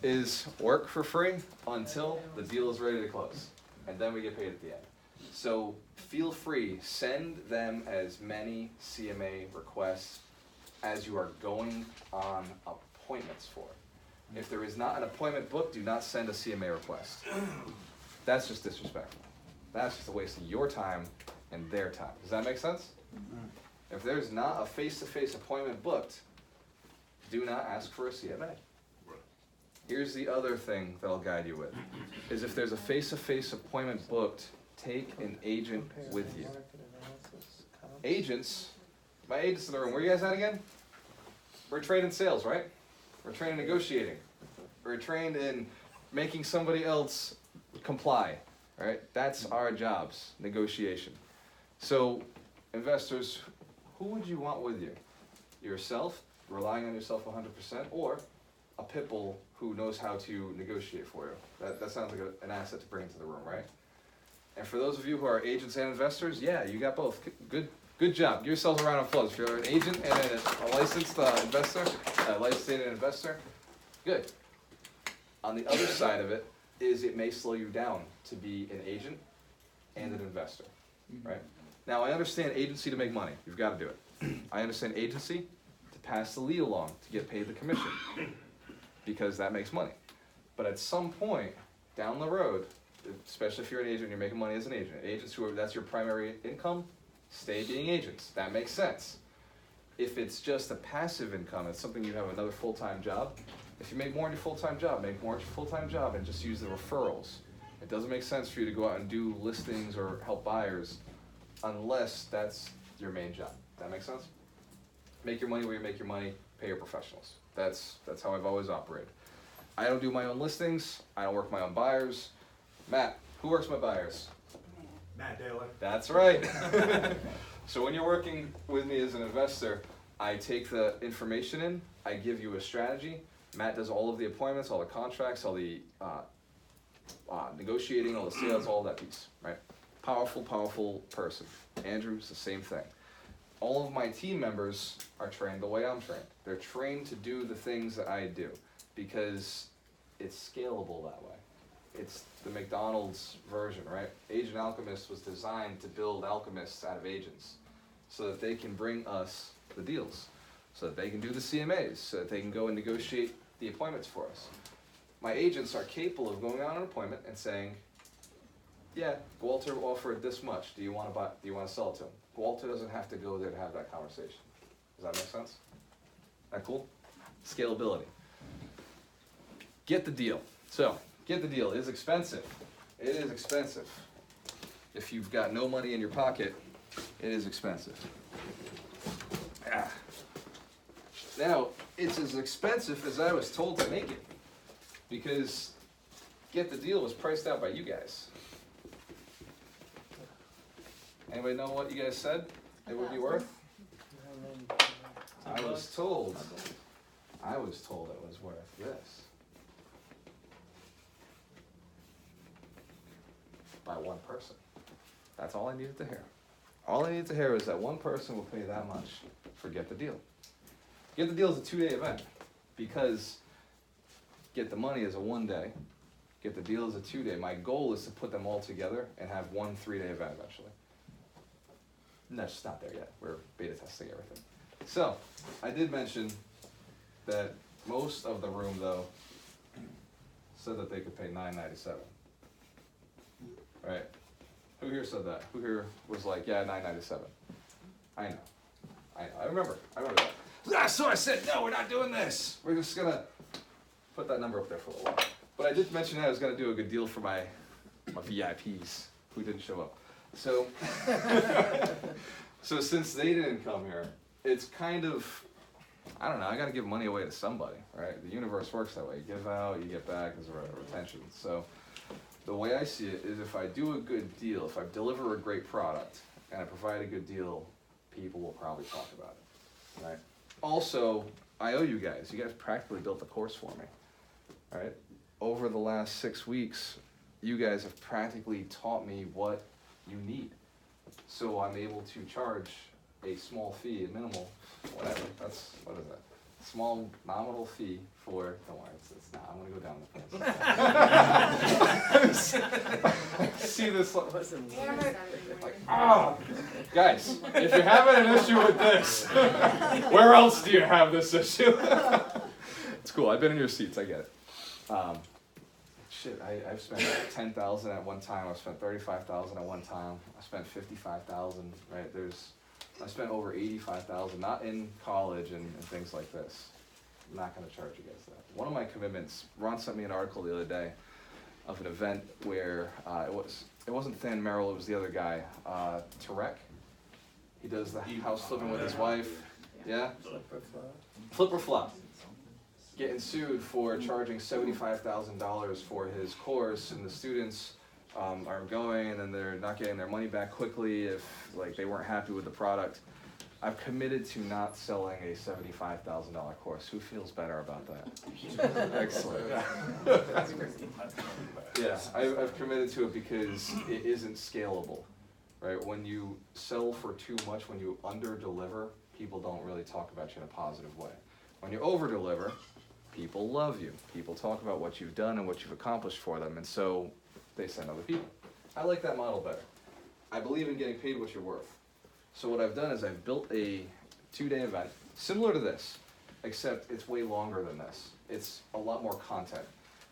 A: is work for free until the deal is ready to close. And then we get paid at the end. So feel free, send them as many CMA requests as you are going on appointments for. If there is not an appointment booked, do not send a CMA request. That's just disrespectful. That's just a waste of your time and their time. Does that make sense? If there's not a face-to-face appointment booked, do not ask for a CMA. Here's the other thing that I'll guide you with, is if there's a face-to-face appointment booked, take an agent with you. Agents, my agents in the room, where are you guys at again? We're trained in sales, right? We're trained in negotiating. We're trained in making somebody else comply, right? That's our jobs, negotiation. So, investors, who would you want with you? Yourself, relying on yourself 100%, or a pit bull who knows how to negotiate for you? That sounds like an asset to bring into the room, right? And for those of you who are agents and investors, yeah, you got both. Good job. Give yourselves a round of applause. If you're an agent and a licensed investor, a licensed investor, good. On the other side of it is it may slow you down to be an agent and an investor, right? Now, I understand agency to make money. You've got to do it. I understand agency to pass the lead along, to get paid the commission, because that makes money. But at some point down the road, especially if you're an agent and you're making money as an agent, agents who are, that's your primary income, stay being agents. That makes sense. If it's just a passive income, it's something you have another full-time job. If you make more in your full-time job, make more in your full-time job and just use the referrals. It doesn't make sense for you to go out and do listings or help buyers unless that's your main job. That make sense? Make your money where you make your money, pay your professionals. That's how I've always operated. I don't do my own listings. I don't work my own buyers. Matt, who works my buyers?
K: Matt Taylor.
A: That's right. So when you're working with me as an investor, I take the information in, I give you a strategy. Matt does all of the appointments, all the contracts, all the negotiating, all the sales, all that piece, right? Powerful person. Andrew's the same thing. All of my team members are trained the way I'm trained. They're trained to do the things that I do because it's scalable that way. It's the McDonald's version, right? Agent Alchemist was designed to build alchemists out of agents so that they can bring us the deals, so that they can do the CMAs, so that they can go and negotiate the appointments for us. My agents are capable of going on an appointment and saying, yeah, Walter offered this much. Do you want to buy? Do you want to sell it to him? Walter doesn't have to go there to have that conversation. Does that make sense? That cool? Scalability. Get the deal. So, get the deal. It is expensive. It is expensive. If you've got no money in your pocket, it is expensive. Now, it's as expensive as I was told to make it, because get the deal was priced out by you guys. Anybody know what you guys said it would be worth? I was told I was told it was worth this. By one person. That's all I needed to hear. All I needed to hear was that one person will pay that much for Get the Deal. Get the Deal is a 2-day event because Get the Money is a 1-day. Get the Deal is a 2-day. My goal is to put them all together and have one 3-day event eventually. No, it's not there yet. We're beta testing everything. So, I did mention that most of the room, though, said that they could pay $9.97. Right? Who here said that? Who here was like, yeah, $9.97? I know. I remember that. Ah, so I said, no, we're not doing this. We're just gonna put that number up there for a little while. But I did mention that I was gonna do a good deal for my VIPs who didn't show up. So, so since they didn't come here, it's kind of, I don't know, I gotta give money away to somebody, right? The universe works that way. You give out, you get back as a retention. So the way I see it is if I do a good deal, if I deliver a great product, and I provide a good deal, people will probably talk about it, right? Also, I owe you guys. You guys practically built the course for me, right? Over the last 6 weeks, you guys have practically taught me what you need. So I'm able to charge a small fee, a minimal, whatever, that's, what is that? Small nominal fee for, don't worry, it's not, I'm gonna go down the fence. See this, guys, if you're having an issue with this, where else do you have this issue? It's cool, I've been in your seats, I get it. Shit, I've spent 10,000 at one time, I've spent 35,000 at one time, I spent 55,000, right, I spent over 85,000, not in college and things like this. I'm not gonna charge you guys that. One of my commitments, Ron sent me an article the other day of an event where it wasn't Than Merrill, it was the other guy, Tarek. He does the house flipping with his wife. Yeah? Flip or flop. Getting sued for charging $75,000 for his course, and the students are going and then they're not getting their money back quickly if like they weren't happy with the product. I've committed to not selling a $75,000 course. Who feels better about that? Excellent. Yeah, I've committed to it because it isn't scalable, right? When you sell for too much, when you under-deliver, people don't really talk about you in a positive way. When you over-deliver, people love you. People talk about what you've done and what you've accomplished for them, and so they send other people. I like that model better. I believe in getting paid what you're worth. So what I've done is I've built a 2-day event, similar to this, except it's way longer than this. It's a lot more content.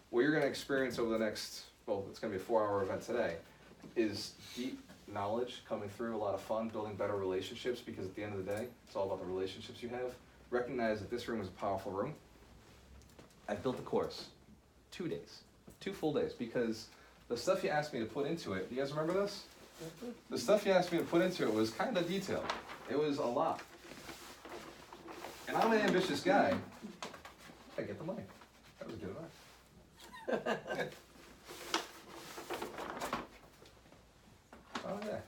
A: What you're gonna experience over the next, well, it's gonna be a 4-hour event today, is deep knowledge coming through, a lot of fun, building better relationships, because at the end of the day, it's all about the relationships you have. Recognize that this room is a powerful room. I've built the course, 2 days, 2 full days, because the stuff you asked me to put into it, do you guys remember this? The stuff you asked me to put into it was kind of detailed. It was a lot. And I'm an ambitious guy. I get the money. That was good enough. Oh yeah.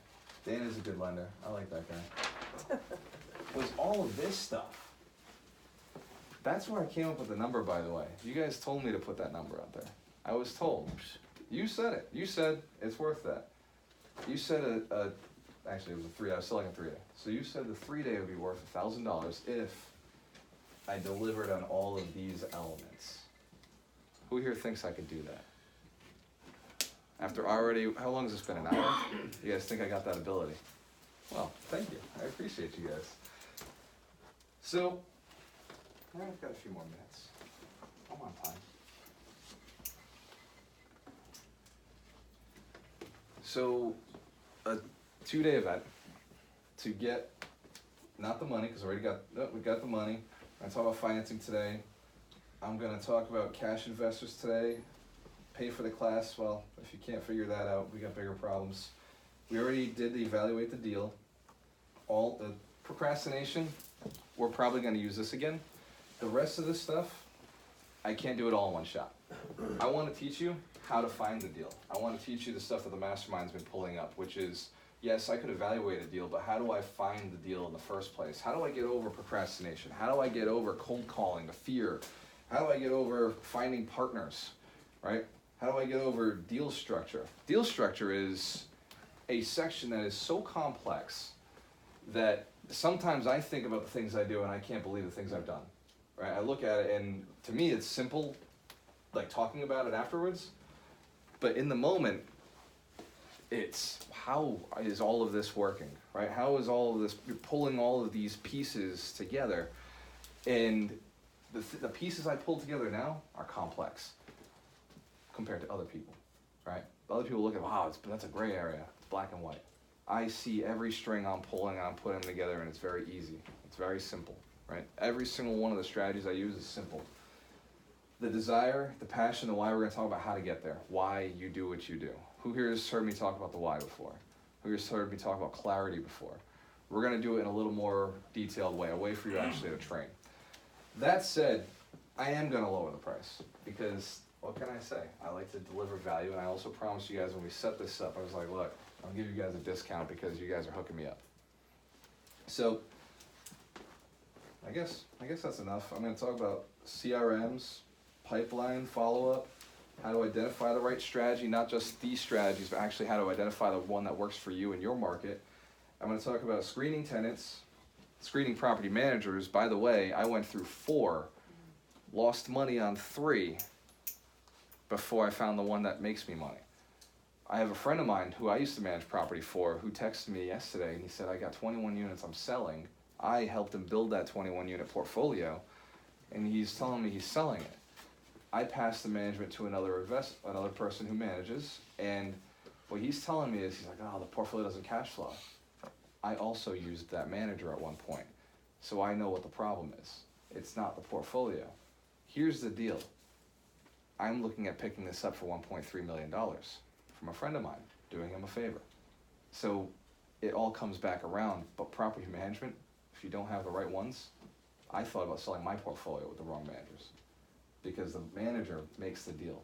A: Dan is a good lender. I like that guy. Was all of this stuff. That's where I came up with the number, by the way. You guys told me to put that number out there. I was told. You said it. You said it's worth that. You said actually it was a 3-day, I was selling a 3-day. So you said the 3-day would be worth $1,000 if I delivered on all of these elements. Who here thinks I could do that? After already, how long has this been, an hour? You guys think I got that ability? Well, thank you, I appreciate you guys. So, I've got a few more minutes. I'm on time. So, a 2-day event to get, not the money, because we got the money. I'm gonna talk about financing today. I'm gonna talk about cash investors today. Pay for the class, well, if you can't figure that out, we got bigger problems. We already did the evaluate the deal. All the procrastination, we're probably gonna use this again. The rest of this stuff, I can't do it all in one shot. I wanna teach you how to find the deal. I wanna teach you the stuff that the mastermind's been pulling up, which is yes, I could evaluate a deal, but how do I find the deal in the first place? How do I get over procrastination? How do I get over cold calling, the fear? How do I get over finding partners, right? How do I get over deal structure? Deal structure is a section that is so complex that sometimes I think about the things I do and I can't believe the things I've done, right? I look at it and to me it's simple, like talking about it afterwards, but in the moment, it's how is all of this working, right? How is all of this, you're pulling all of these pieces together, and the pieces I pull together now are complex compared to other people, right? Other people look at, wow, that's a gray area, it's black and white. I see every string I'm pulling and I'm putting them together and it's very easy, it's very simple, right? Every single one of the strategies I use is simple. The desire, the passion, the why, we're gonna talk about how to get there, why you do what you do. Who here has heard me talk about the why before? Who has heard me talk about clarity before? We're gonna do it in a little more detailed way, a way for you actually to train. That said, I am gonna lower the price because what can I say? I like to deliver value, and I also promised you guys when we set this up, I was like, look, I'll give you guys a discount because you guys are hooking me up. So, I guess that's enough. I'm gonna talk about CRMs, pipeline, follow-up, how to identify the right strategy, not just these strategies, but actually how to identify the one that works for you in your market. I'm gonna talk about screening tenants, screening property managers. By the way, I went through 4, lost money on 3 before I found the one that makes me money. I have a friend of mine who I used to manage property for who texted me yesterday and he said, I got 21 units I'm selling. I helped him build that 21 unit portfolio and he's telling me he's selling it. I passed the management to another person who manages, and what he's telling me is, he's like, oh, the portfolio doesn't cash flow. I also used that manager at one point, so I know what the problem is. It's not the portfolio. Here's the deal. I'm looking at picking this up for $1.3 million from a friend of mine, doing him a favor. So it all comes back around, but property management, if you don't have the right ones, I thought about selling my portfolio with the wrong managers. Because the manager makes the deal.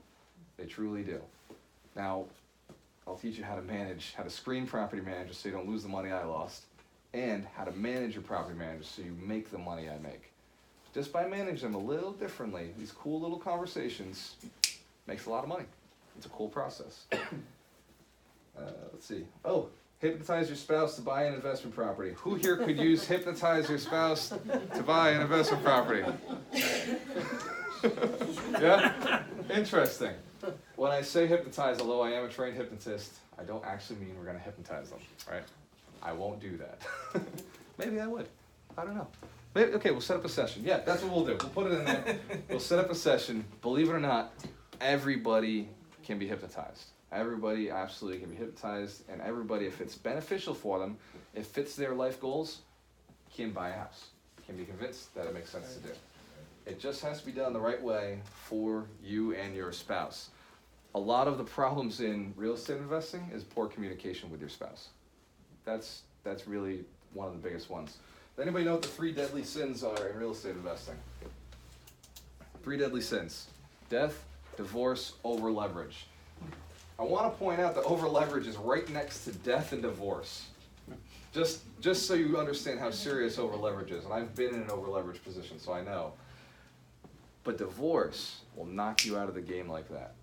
A: They truly do. Now, I'll teach you how to screen property managers so you don't lose the money I lost, and how to manage your property managers so you make the money I make. Just by managing them a little differently, these cool little conversations makes a lot of money. It's a cool process. Let's see. Oh, hypnotize your spouse to buy an investment property. Who here could use hypnotize your spouse to buy an investment property? Yeah? Interesting. When I say hypnotize, although I am a trained hypnotist, I don't actually mean we're going to hypnotize them, right? I won't do that. Maybe I would. I don't know. Maybe, okay, we'll set up a session. Yeah, that's what we'll do. We'll put it in there. We'll set up a session. Believe it or not, everybody can be hypnotized. Everybody absolutely can be hypnotized, and everybody, if it's beneficial for them, it fits their life goals, can buy a house. Can be convinced that it makes sense to do. It just has to be done the right way for you and your spouse. A lot of the problems in real estate investing is poor communication with your spouse. That's really one of the biggest ones. Does anybody know what the 3 deadly sins are in real estate investing? 3 deadly sins: death, divorce, over leverage. I want to point out that over leverage is right next to death and divorce. Just so you understand how serious over leverage is, and I've been in an over leverage position, so I know. But divorce will knock you out of the game like that.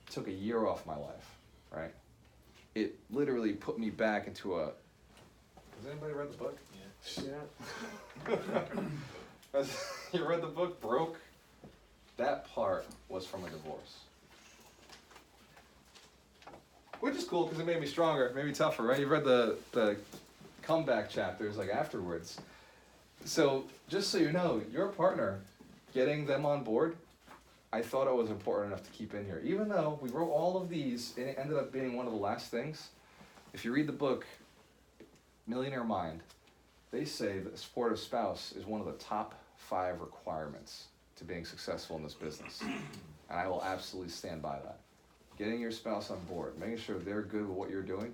A: It took a year off my life, right? It literally put me back into a... Has anybody read the book? Yeah. You read the book, Broke? That part was from a divorce. Which is cool because it made me stronger, made me tougher, right? You read the comeback chapters like afterwards. So just so you know, your partner, getting them on board, I thought it was important enough to keep in here. Even though we wrote all of these and it ended up being one of the last things, if you read the book, Millionaire Mind, they say that a supportive spouse is one of the top 5 requirements to being successful in this business. And I will absolutely stand by that. Getting your spouse on board, making sure they're good with what you're doing,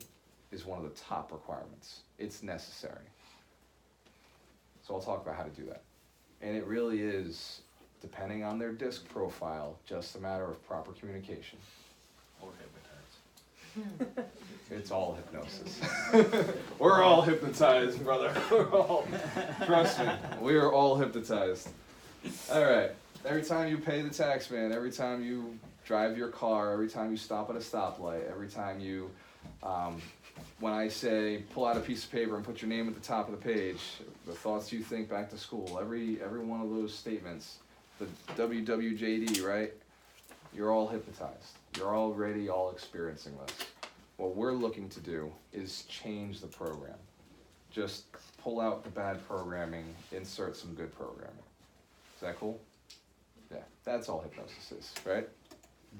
A: is one of the top requirements. It's necessary. So I'll talk about how to do that. And it really is, depending on their disc profile, just a matter of proper communication.
G: Or hypnotize.
A: It's all hypnosis. We're all hypnotized, brother. Trust me, we are all hypnotized. All right. Every time you pay the tax man, every time you drive your car, every time you stop at a stoplight, every time you, when I say pull out a piece of paper and put your name at the top of the page, the thoughts you think back to school, every one of those statements, the WWJD, right? You're all hypnotized. You're already all experiencing this. What we're looking to do is change the program. Just pull out the bad programming, insert some good programming. Is that cool? Yeah, that's all hypnosis is, right?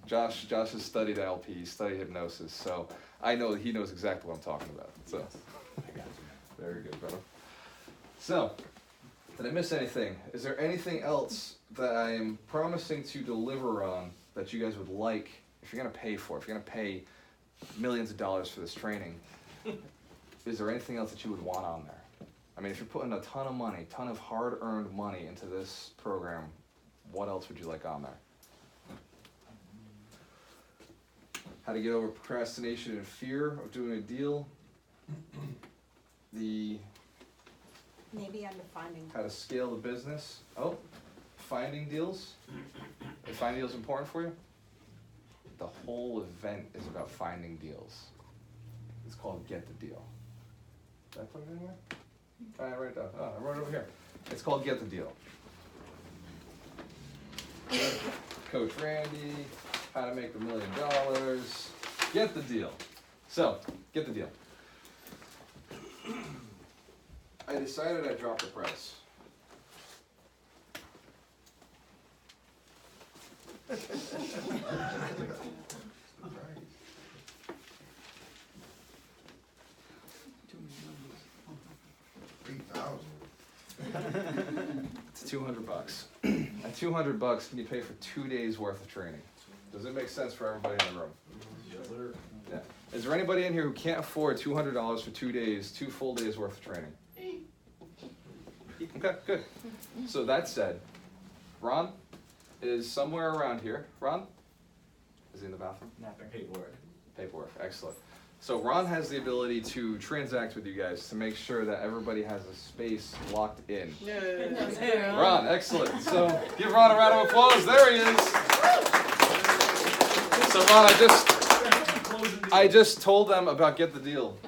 A: Josh has studied NLP, he's studied hypnosis, so I know that he knows exactly what I'm talking about. So, very good, brother. So, did I miss anything? Is there anything else that I am promising to deliver on that you guys would like, if you're gonna pay for it, if you're gonna pay millions of dollars for this training, is there anything else that you would want on there? I mean, if you're putting a ton of money, ton of hard-earned money into this program, what else would you like on there? How to get over procrastination and fear of doing a deal.
I: Maybe under finding.
A: How to scale the business. Oh, finding deals. Is finding deals important for you? The whole event is about finding deals. It's called Get the Deal. Did I put it anywhere? I write it down. Oh, I wrote it over here. It's called Get the Deal. Coach Randy, how to make $1 million. Get the deal. So, get the deal. I decided I'd drop the price. It's $200. At $200, can you pay for 2 days worth of training? Does it make sense for everybody in the room?
G: Yes, sir.
A: Yeah. Is there anybody in here who can't afford $200 for 2 days, 2 full days worth of training? Okay, good. So that said, Ron is somewhere around here. Ron? Is he in the bathroom? Paperwork, excellent. So Ron has the ability to transact with you guys to make sure that everybody has a space locked in.
B: Hey,
A: Ron, excellent. So give Ron a round of applause. There he is. So Ron, I just told them about Get the Deal.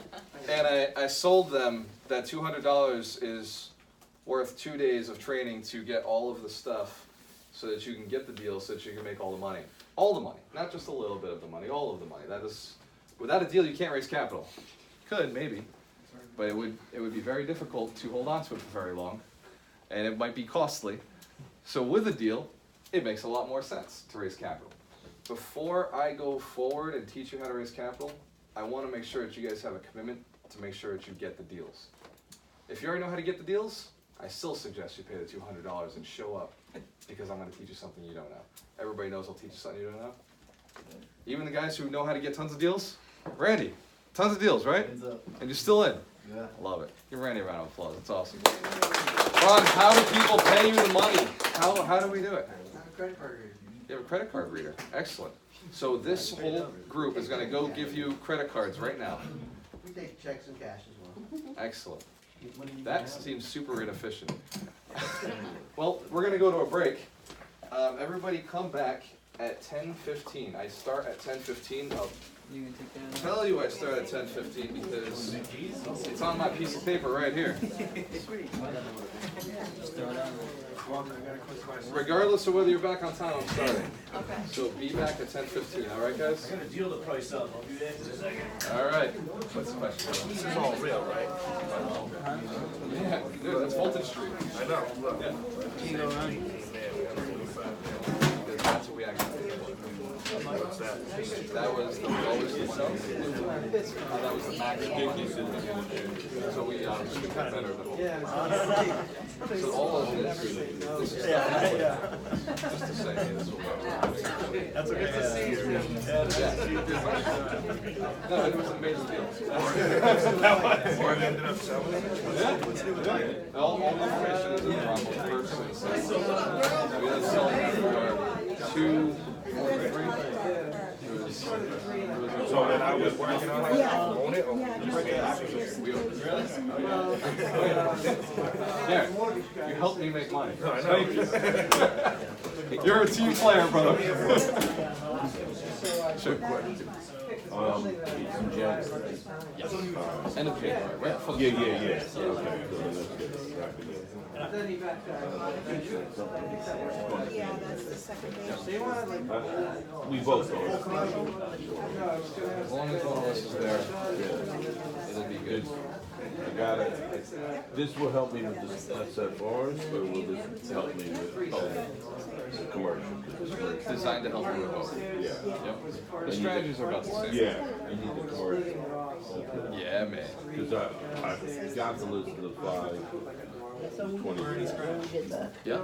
A: And I sold them that $200 is worth 2 days of training to get all of the stuff so that you can get the deal, so that you can make all the money. All the money, not just a little bit of the money, all of the money. That is, without a deal, you can't raise capital. Could, maybe, but it would be very difficult to hold on to it for very long, and it might be costly. So with a deal, it makes a lot more sense to raise capital. Before I go forward and teach you how to raise capital, I want to make sure that you guys have a commitment to make sure that you get the deals. If you already know how to get the deals, I still suggest you pay the $200 and show up, because I'm going to teach you something you don't know. Everybody knows I'll teach you something you don't know. Even the guys who know how to get tons of deals. Randy, tons of deals, right? And you're still in.
D: Yeah.
A: Love it. Give Randy a round of applause. That's awesome. Ron, how do people pay you the money? How do we do it?
D: I have a credit card reader.
A: You have a credit card reader. Excellent. So this whole group is going to go give you credit cards right now.
D: We take checks and cash as well.
A: Excellent. That seems super inefficient. Well, we're going to go to a break. Everybody come back at 10:15. I start at 10:15. I'll
B: You can take that.
A: tell you I start at 10:15 because it's on my piece of paper right here.
B: Just throw it out.
A: Regardless of whether you're back on time, I'm starting.
E: Okay.
A: So be back at 10:15. All right, guys?
K: I'm gonna deal the price up, I'll do that in a second.
A: All right. What's the question?
K: This is all real, right?
A: Yeah, dude, that's Fulton Street.
K: I know, look.
A: Yeah.
B: You can go around.
A: That's what we actually did.
K: What's that?
A: That was the lowest one. That was the max one. So we got better than So all of this is just to say this will work.
K: That's okay to see you.
A: No, it was an amazing deal.
K: Or it ended up selling.
A: Yeah. All the information is in the wrong person. So we had selling for 2 or 3. It was
C: So then I was working on it, I own it, or
A: Yeah, you helped me make money.
C: No, I know.
A: Thank you. You're a team player, brother. Sure. End of January, right? For the-
C: yeah.
I: Yeah, that's the second day.
C: We both know.
A: As long as one of us is there, it'll be good.
C: I got it. This will help me with the SFRs, or will this help me with the commercial?
A: It's designed to help you with both.
C: Yeah.
A: Yep. The strategies are about the same.
C: Yeah, I need the commercial.
A: Yeah, man.
C: Because I got the list of the 520.
A: Yep.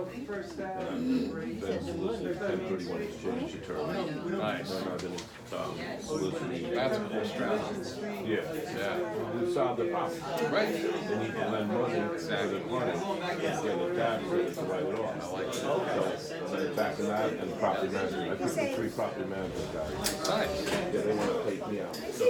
C: Then solicited 1031 exchange attorney.
A: Nice.
C: Then I've been soliciting.
A: That's a cool strategy.
C: Yeah.
A: Yeah.
C: We solved the problem.
A: Right.
C: They need to lend money, exactly, money, get a tax rate to write it off. I like that. So, I'm attacking that and property management. I took the 3 property management guys.
A: Nice.
C: Yeah, they want to take me out. So,